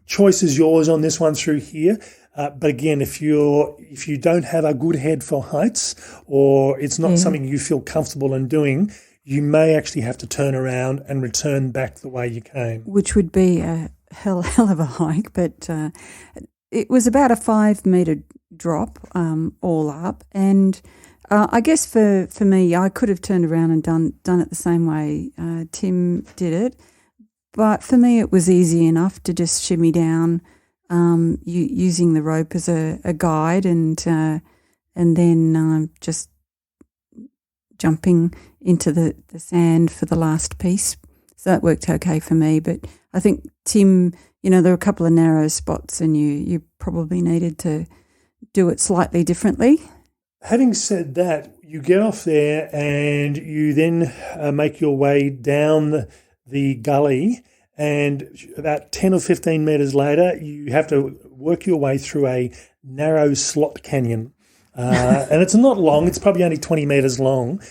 Choice is yours on this one through here. But again, if you don't have a good head for heights, or it's not something you feel comfortable in doing, you may actually have to turn around and return back the way you came. Which would be a hell of a hike, but it was about a 5 metre drop all up. And I guess for me, I could have turned around and done it the same way Tim did it. But for me, it was easy enough to just shimmy down using the rope as a guide and then just jumping into the sand for the last piece. So that worked okay for me. But I think, Tim, there were a couple of narrow spots and you probably needed to do it slightly differently. Having said that, you get off there and you then make your way down the gully, and about 10 or 15 metres later, you have to work your way through a narrow slot canyon. And it's not long, it's probably only 20 metres long.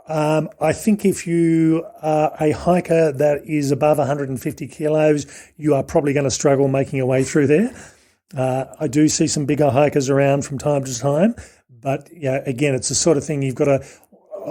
I think if you are a hiker that is above 150 kilos, you are probably going to struggle making your way through there. I do see some bigger hikers around from time to time, but again, it's the sort of thing you've got to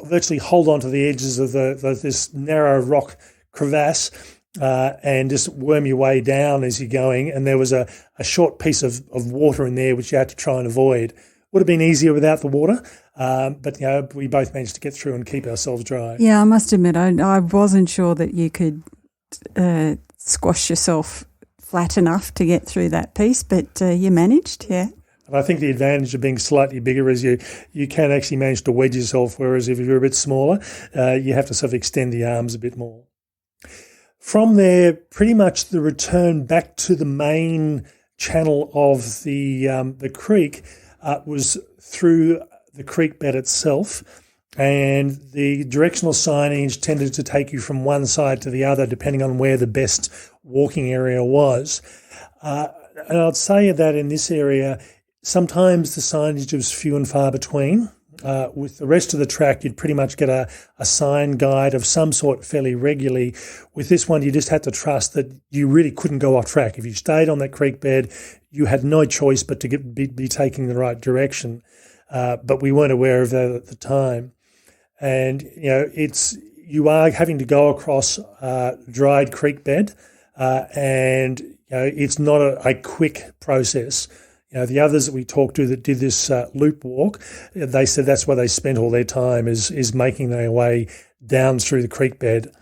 virtually hold on to the edges of this narrow rock crevasse and just worm your way down as you're going. And there was a short piece of water in there which you had to try and avoid. Would have been easier without the water, but we both managed to get through and keep ourselves dry. Yeah, I must admit, I wasn't sure that you could squash yourself flat enough to get through that piece, but you managed, yeah. And I think the advantage of being slightly bigger is you can actually manage to wedge yourself, whereas if you're a bit smaller, you have to sort of extend the arms a bit more. From there, pretty much the return back to the main channel of the creek was through the creek bed itself, and the directional signage tended to take you from one side to the other depending on where the best walking area was. And I'd say that in this area, sometimes the signage was few and far between. With the rest of the track, you'd pretty much get a sign guide of some sort fairly regularly. With this one, you just had to trust that you really couldn't go off track. If you stayed on that creek bed, you had no choice but to be taking the right direction. But we weren't aware of that at the time. And, you are having to go across dried creek bed, and, it's not a quick process. The others that we talked to that did this loop walk, they said that's where they spent all their time is making their way down through the creek bed.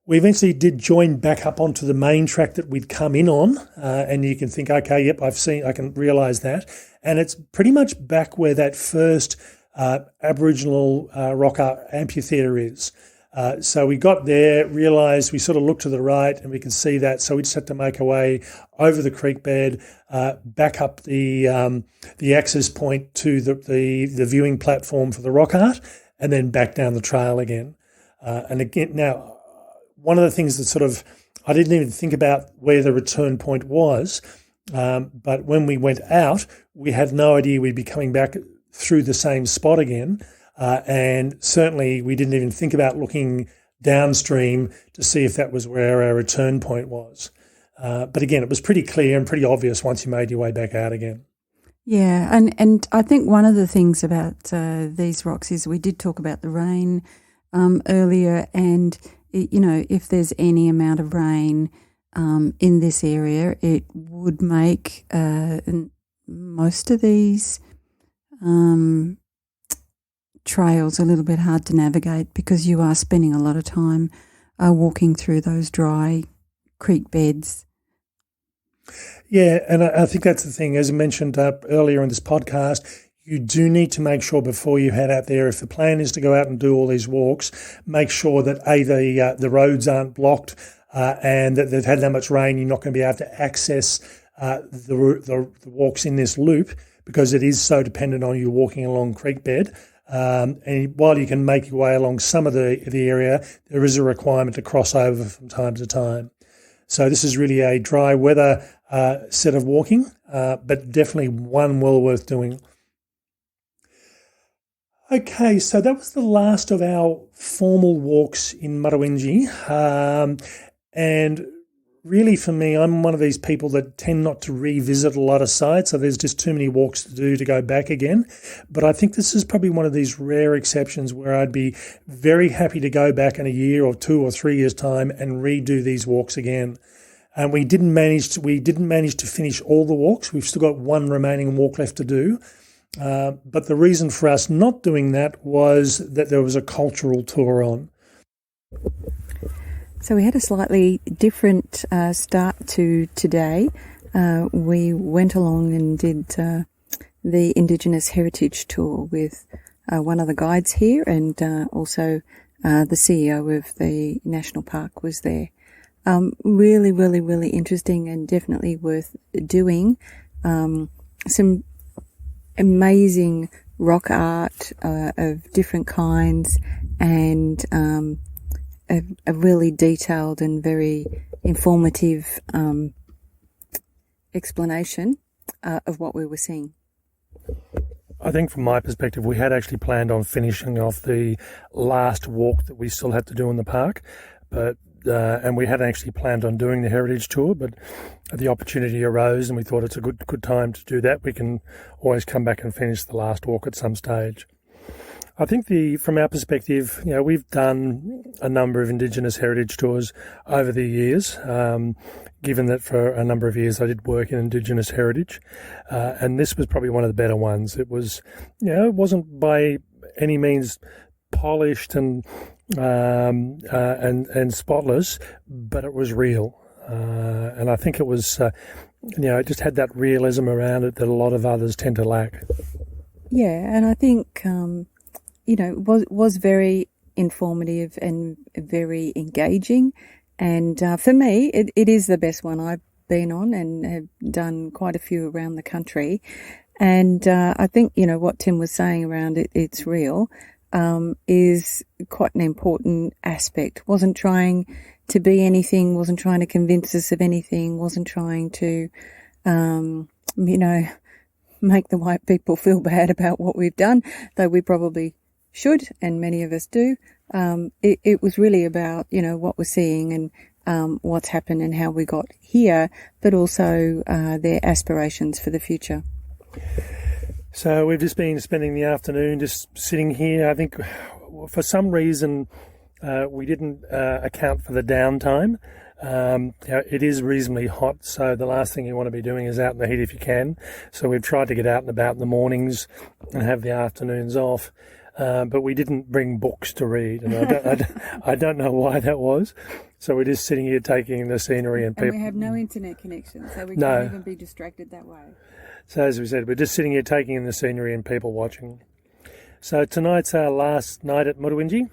We eventually did join back up onto the main track that we'd come in on, and you can think, okay, yep, I can realise that. And it's pretty much back where that first Aboriginal rock art amphitheatre is. So we got there, realised, we sort of looked to the right and we can see that. So we just had to make our way over the creek bed, back up the access point to the viewing platform for the rock art, and then back down the trail again. And again, now, one of the things that sort of, I didn't even think about where the return point was, but when we went out, we had no idea we'd be coming back through the same spot again. And certainly we didn't even think about looking downstream to see if that was where our return point was. But again, it was pretty clear and pretty obvious once you made your way back out again. Yeah, and I think one of the things about these rocks is we did talk about the rain earlier, and if there's any amount of rain in this area, it would make most of these trails a little bit hard to navigate because you are spending a lot of time walking through those dry creek beds. Yeah, and I think that's the thing. As I mentioned earlier in this podcast, you do need to make sure before you head out there, if the plan is to go out and do all these walks, make sure that the roads aren't blocked and that they've had that much rain, you're not going to be able to access the walks in this loop because it is so dependent on you walking along creek bed. And while you can make your way along some of the area, there is a requirement to cross over from time to time. So this is really a dry weather set of walking, but definitely one well worth doing. Okay, so that was the last of our formal walks in Mutawintji. And really for me, I'm one of these people that tend not to revisit a lot of sites, so there's just too many walks to do to go back again. But I think this is probably one of these rare exceptions where I'd be very happy to go back in a year or 2 or 3 years' time and redo these walks again. And we didn't manage to finish all the walks. We've still got one remaining walk left to do. But the reason for us not doing that was that there was a cultural tour on. So we had a slightly different start to today. We went along and did the Indigenous Heritage Tour with one of the guides here, and also the CEO of the National Park was there. Really, really, really interesting and definitely worth doing. Some amazing rock art of different kinds and a really detailed and very informative explanation of what we were seeing. I think from my perspective, we had actually planned on finishing off the last walk that we still had to do in the park, but and we hadn't actually planned on doing the heritage tour, but the opportunity arose and we thought it's a good time to do that. We can always come back and finish the last walk at some stage. I think from our perspective, we've done a number of Indigenous heritage tours over the years, given that for a number of years I did work in Indigenous heritage, and this was probably one of the better ones. It was, it wasn't by any means polished and spotless, but it was real, and I think it was, it just had that realism around it that a lot of others tend to lack. Yeah, and I think was very informative and very engaging, and for me, it is the best one I've been on, and have done quite a few around the country, and I think what Tim was saying around it's real. Is quite an important aspect. Wasn't trying to be anything, wasn't trying to convince us of anything, wasn't trying to, make the white people feel bad about what we've done, though we probably should, and many of us do. It was really about, what we're seeing and what's happened and how we got here, but also their aspirations for the future. So we've just been spending the afternoon just sitting here. I think for some reason we didn't account for the downtime. It is reasonably hot, so the last thing you want to be doing is out in the heat if you can. So we've tried to get out and about in the mornings and have the afternoons off. But we didn't bring books to read, and I don't know why that was. So we're just sitting here taking in the scenery, and people. And we have no internet connection, so we can't even be distracted that way. So as we said, we're just sitting here taking in the scenery and people watching. So tonight's our last night at Mutawintji.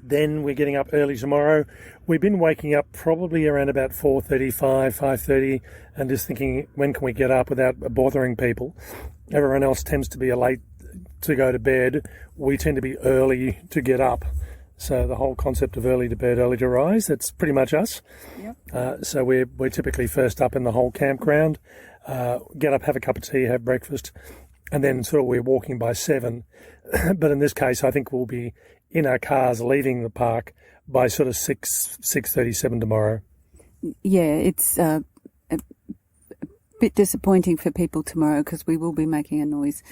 Then we're getting up early tomorrow. We've been waking up probably around about 5:30, and just thinking, when can we get up without bothering people? Everyone else tends to be late to go to bed. We tend to be early to get up. So the whole concept of early to bed, early to rise, that's pretty much us. Yep. So we're typically first up in the whole campground, get up, have a cup of tea, have breakfast, and then sort of we're walking by 7. But in this case, I think we'll be in our cars leaving the park by sort of 6:37 tomorrow. Yeah, it's a bit disappointing for people tomorrow because we will be making a noise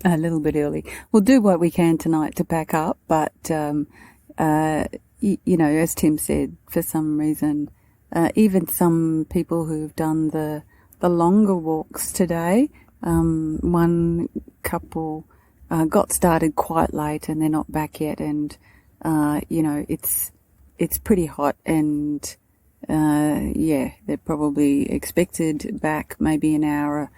a little bit early. We'll do what we can tonight to pack up, but as Tim said, for some reason, even some people who've done the longer walks today, one couple got started quite late and they're not back yet, and it's pretty hot, and they're probably expected back maybe an hour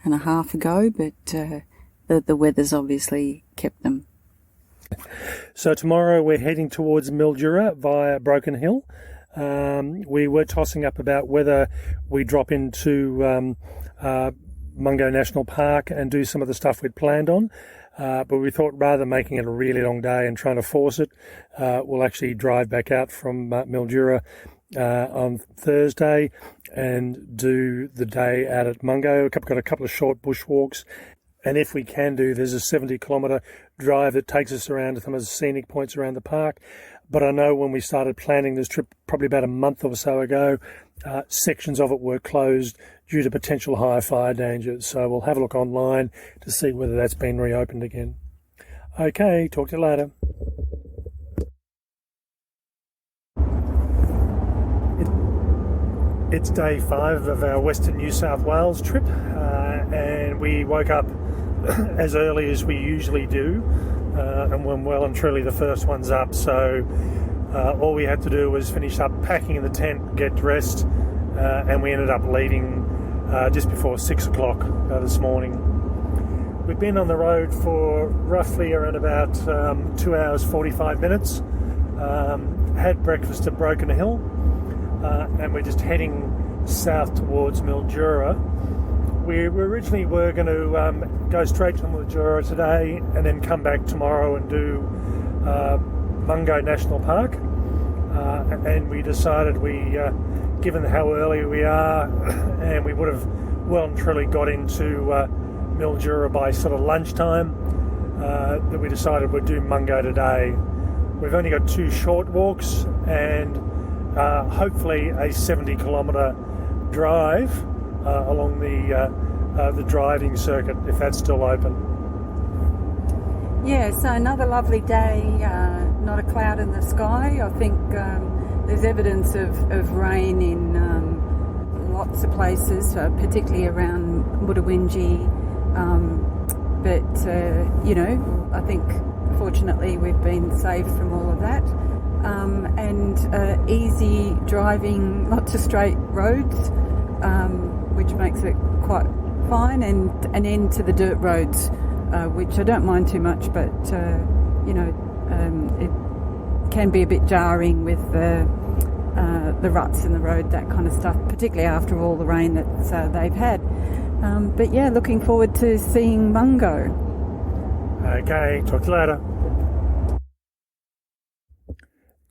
and a half ago, but the weather's obviously kept them. So tomorrow we're heading towards Mildura via Broken Hill. We were tossing up about whether we drop into Mungo National Park and do some of the stuff we'd planned on. But we thought rather than making it a really long day and trying to force it, we'll actually drive back out from Mildura on Thursday and do the day out at Mungo. Got a couple of short bushwalks. And if we can there's a 70-kilometre drive that takes us around to some of the scenic points around the park. But I know when we started planning this trip, probably about a month or so ago, sections of it were closed due to potential high fire dangers. So we'll have a look online to see whether that's been reopened again. Okay, talk to you later. It's day 5 of our Western New South Wales trip, and we woke up as early as we usually do, and when well and truly the first one's up. So all we had to do was finish up packing in the tent, get dressed, and we ended up leaving just before 6 o'clock this morning. We've been on the road for roughly around about 2 hours 45 minutes. Had breakfast at Broken Hill, and we're just heading south towards Mildura. We originally were going to go straight to Mildura today and then come back tomorrow and do Mungo National Park. And we decided given how early we are, and we would have well and truly got into Mildura by sort of lunchtime, that we decided we'd do Mungo today. We've only got 2 short walks and hopefully a 70-kilometre drive along the driving circuit, if that's still open. Yeah, so another lovely day, not a cloud in the sky. I think there's evidence of rain in lots of places, particularly around Mutawintji. I think fortunately we've been saved from all of that. And easy driving, lots of straight roads, which makes it quite fine, and an end to the dirt roads, which I don't mind too much, but it can be a bit jarring with the ruts in the road, that kind of stuff, particularly after all the rain that they've had. But yeah, looking forward to seeing Mungo. Okay, talk to you later.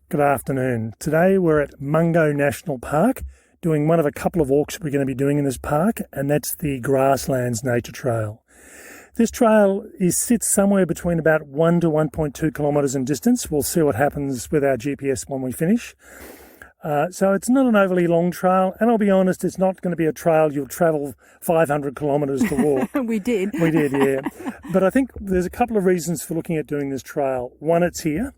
Good afternoon. Today we're at Mungo National Park doing one of a couple of walks we're going to be doing in this park, and that's the Grasslands Nature Trail. This trail sits somewhere between about 1 to 1.2 kilometres in distance. We'll see what happens with our GPS when we finish. So it's not an overly long trail, and I'll be honest, it's not going to be a trail you'll travel 500 kilometres to walk. We did, yeah. But I think there's a couple of reasons for looking at doing this trail. 1, it's here.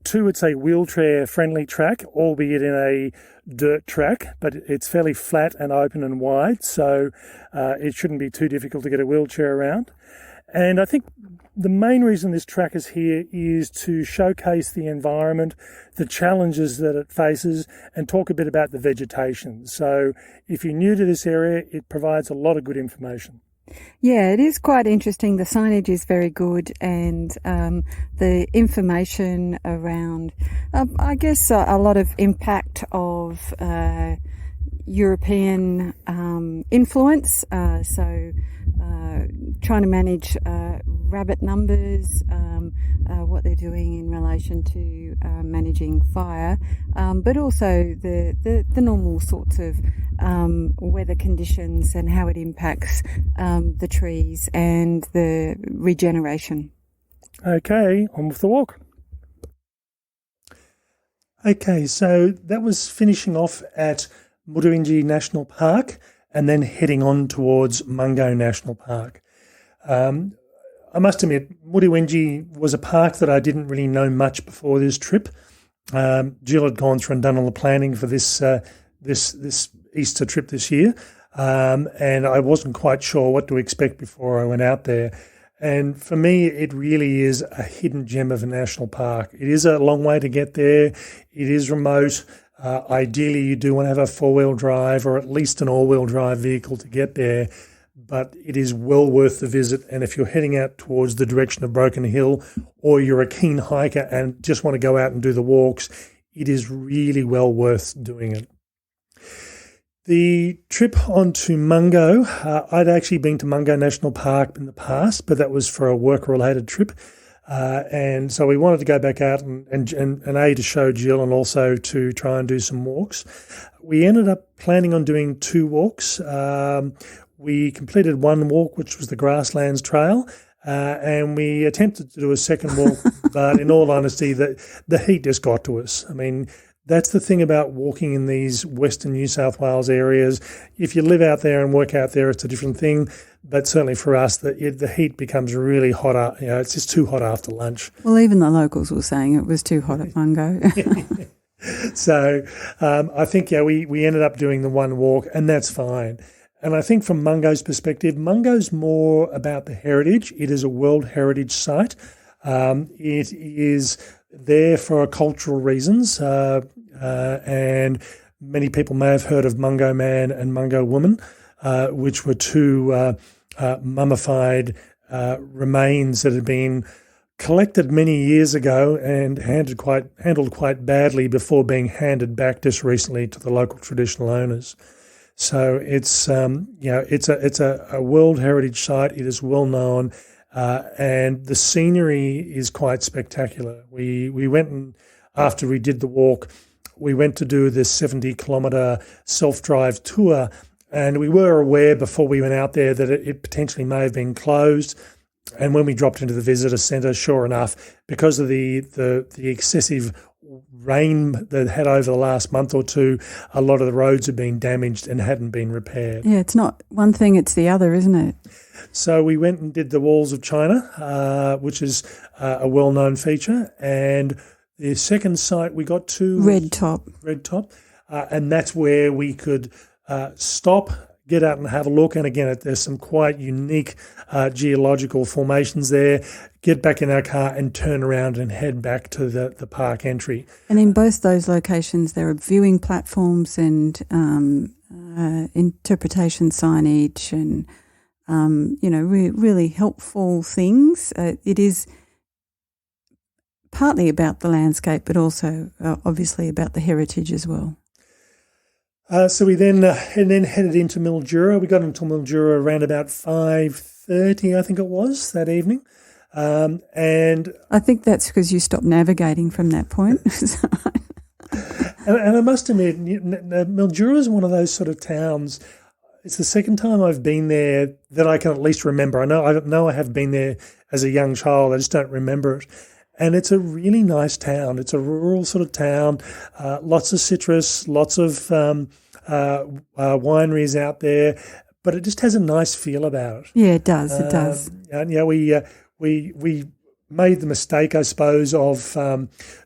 2, it's a wheelchair-friendly track, albeit in a dirt track, but it's fairly flat and open and wide, so it shouldn't be too difficult to get a wheelchair around. And I think the main reason this track is here is to showcase the environment, the challenges that it faces, and talk a bit about the vegetation. So if you're new to this area, it provides a lot of good information. Yeah, it is quite interesting. The signage is very good, and the information around, I guess, a lot of impact of European influence. So trying to manage rabbit numbers, what they're doing in relation to managing fire, but also the normal sorts of weather conditions and how it impacts the trees and the regeneration. Okay, on with the walk. Okay, so that was finishing off at Mutawintji National Park and then heading on towards Mungo National Park. I must admit, Mutawintji was a park that I didn't really know much before this trip. Gill had gone through and done all the planning for this Easter trip this year, and I wasn't quite sure what to expect before I went out there. And for me, it really is a hidden gem of a national park. It is a long way to get there. It is remote. Ideally, you do want to have a four-wheel drive or at least an all-wheel drive vehicle to get there. But it is well worth the visit. And if you're heading out towards the direction of Broken Hill, or you're a keen hiker and just want to go out and do the walks, it is really well worth doing it. The trip onto Mungo, I'd actually been to Mungo National Park in the past, but that was for a work-related trip. And so we wanted to go back out and to show Gill and also to try and do some walks. We ended up planning on doing 2 walks. We completed 1 walk, which was the Grasslands Trail, and we attempted to do a second walk, but in all honesty, the heat just got to us. I mean, that's the thing about walking in these Western New South Wales areas. If you live out there and work out there, it's a different thing. But certainly for us, the heat becomes really hot. It's just too hot after lunch. Well, even the locals were saying it was too hot at Mungo. So I think, we ended up doing the 1 walk, and that's fine. And I think from Mungo's perspective, Mungo's more about the heritage. It is a World Heritage Site. It is there for cultural reasons, and many people may have heard of Mungo Man and Mungo Woman, which were 2 mummified remains that had been collected many years ago and handled quite badly before being handed back just recently to the local traditional owners. So it's a World Heritage Site. It is well known. And the scenery is quite spectacular. We went and after we did the walk, we went to do this 70-kilometre self-drive tour, and we were aware before we went out there that it potentially may have been closed. And when we dropped into the visitor centre, sure enough, because of the excessive rain that had over the last month or 2, a lot of the roads had been damaged and hadn't been repaired. Yeah, it's not one thing, it's the other, isn't it? So we went and did the Walls of China, which is a well-known feature. And the second site we got to Red Top. And that's where we could stop, get out and have a look. And again, there's some quite unique geological formations there. Get back in our car and turn around and head back to the park entry. And in both those locations, there are viewing platforms and interpretation signage and, really helpful things. It is partly about the landscape, but also obviously about the heritage as well. So we then headed into Mildura. We got into Mildura around about 5:30, I think it was, that evening. And I think that's because you stopped navigating from that point. and I must admit, Mildura is one of those sort of towns. It's the second time I've been there that I can at least remember. I know I have been there as a young child. I just don't remember it. And it's a really nice town. It's a rural sort of town, lots of citrus, lots of wineries out there, but it just has a nice feel about it. Yeah, it does. It does. And we made the mistake, I suppose, of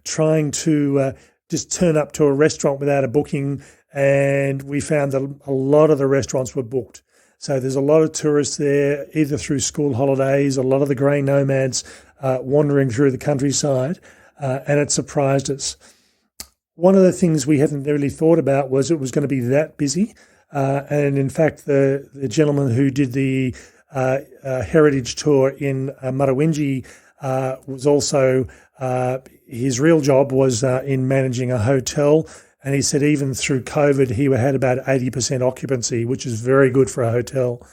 trying to just turn up to a restaurant without a booking, and we found that a lot of the restaurants were booked. So there's a lot of tourists there, either through school holidays, a lot of the grey nomads wandering through the countryside, and it surprised us. One of the things we hadn't really thought about was it was going to be that busy, and in fact the gentleman who did the heritage tour in Mutawintji was also, his real job was in managing a hotel. And he said even through COVID, he had about 80% occupancy, which is very good for a hotel.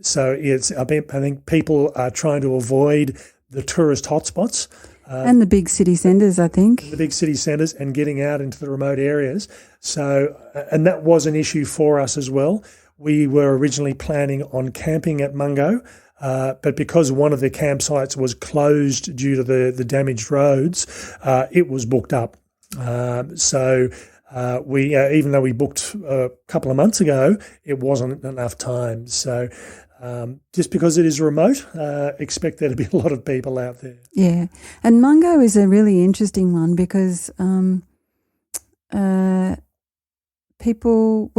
So I think people are trying to avoid the tourist hotspots. And the big city centres, I think. The big city centres and getting out into the remote areas. So, and that was an issue for us as well. We were originally planning on camping at Mungo, but because one of the campsites was closed due to the damaged roads, it was booked up. So we, even though we booked a couple of months ago, it wasn't enough time. So just because it is remote, expect there to be a lot of people out there. Yeah, and Mungo is a really interesting one because people,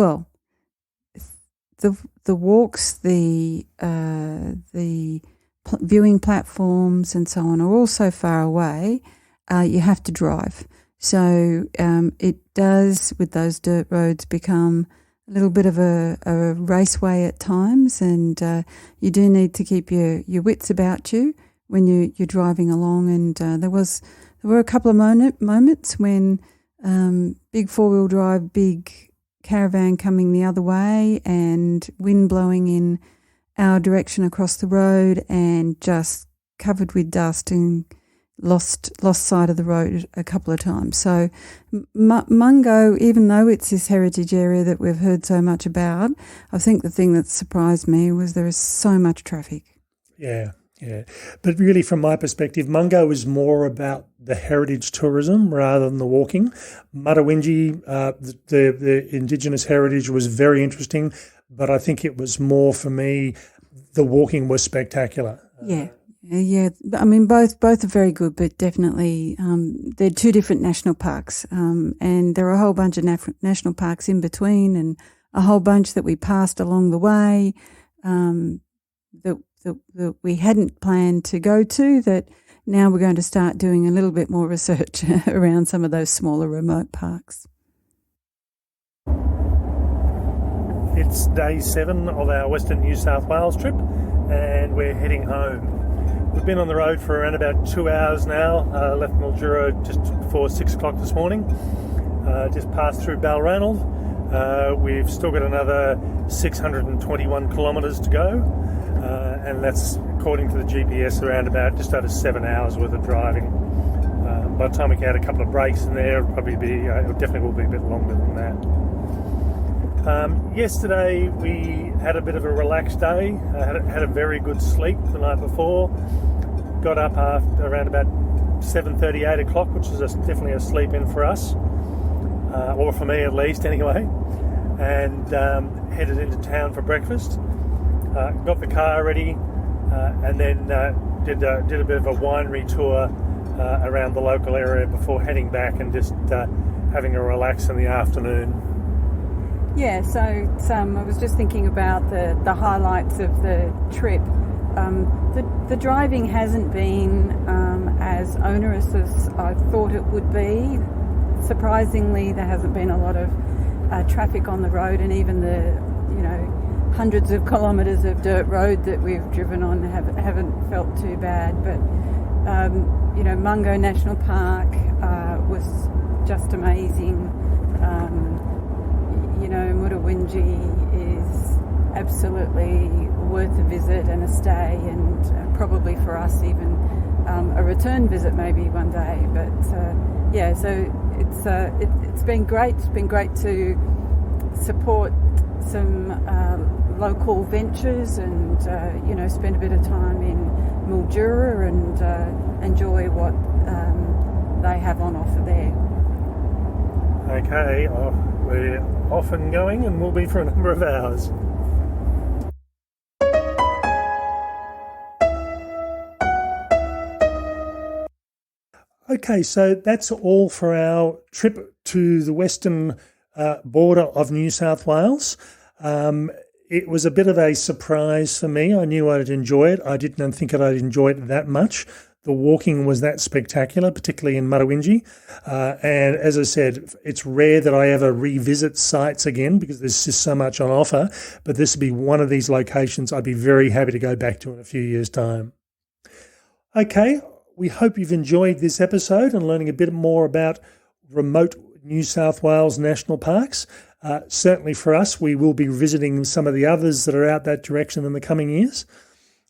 the walks, the viewing platforms and so on are all so far away, you have to drive. So it does, with those dirt roads, become a little bit of a raceway at times, and you do need to keep your wits about you when you're driving along. And there were a couple of moments when big four-wheel drive, big caravan coming the other way and wind blowing in our direction across the road and just covered with dust and lost sight of the road a couple of times. So Mungo, even though it's this heritage area that we've heard so much about, I think the thing that surprised me was there is so much traffic. Yeah. But really, from my perspective, Mungo is more about the heritage tourism rather than the walking. Mutawintji, the Indigenous heritage was very interesting, but I think it was more, for me, the walking was spectacular. Yeah. I mean, both are very good, but definitely they're two different national parks, and there are a whole bunch of national parks in between, and a whole bunch that we passed along the way that we hadn't planned to go to, that now we're going to start doing a little bit more research around some of those smaller remote parks. It's day 7 of our Western New South Wales trip, and we're heading home. We've been on the road for around about 2 hours now. Left Mildura just before 6 o'clock this morning. Just passed through Balranald. We've still got another 621 kilometres to go. And that's, according to the GPS, around about just over 7 hours worth of driving. By the time we get a couple of breaks in there, it'll probably be, it definitely will be a bit longer than that. Yesterday we had a bit of a relaxed day. Had a very good sleep the night before. Got up around about 7:30, 8 o'clock, which is definitely a sleep in for us, or for me at least anyway. And headed into town for breakfast. Got the car ready, and then did a bit of a winery tour around the local area before heading back and just having a relax in the afternoon. Yeah, so I was just thinking about the highlights of the trip. The driving hasn't been as onerous as I thought it would be. Surprisingly, there hasn't been a lot of traffic on the road, and even the hundreds of kilometres of dirt road that we've driven on haven't felt too bad. But Mungo National Park was just amazing. Mutawintji is absolutely worth a visit and a stay, and probably for us even a return visit maybe one day. But so it's been great. It's been great to support some local ventures and spend a bit of time in Mildura and enjoy what they have on offer there. Okay, we're off and going, and we'll be for a number of hours. Okay, so that's all for our trip to the western border of New South Wales. It was a bit of a surprise for me. I knew I'd enjoy it. I didn't think I'd enjoy it that much. The walking was that spectacular, particularly in Mutawintji. And as I said, it's rare that I ever revisit sites again because there's just so much on offer. But this would be one of these locations I'd be very happy to go back to in a few years' time. Okay, we hope you've enjoyed this episode and learning a bit more about remote New South Wales national parks. Certainly for us, we will be visiting some of the others that are out that direction in the coming years.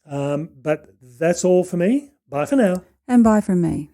But that's all for me. Bye for now. And bye from me.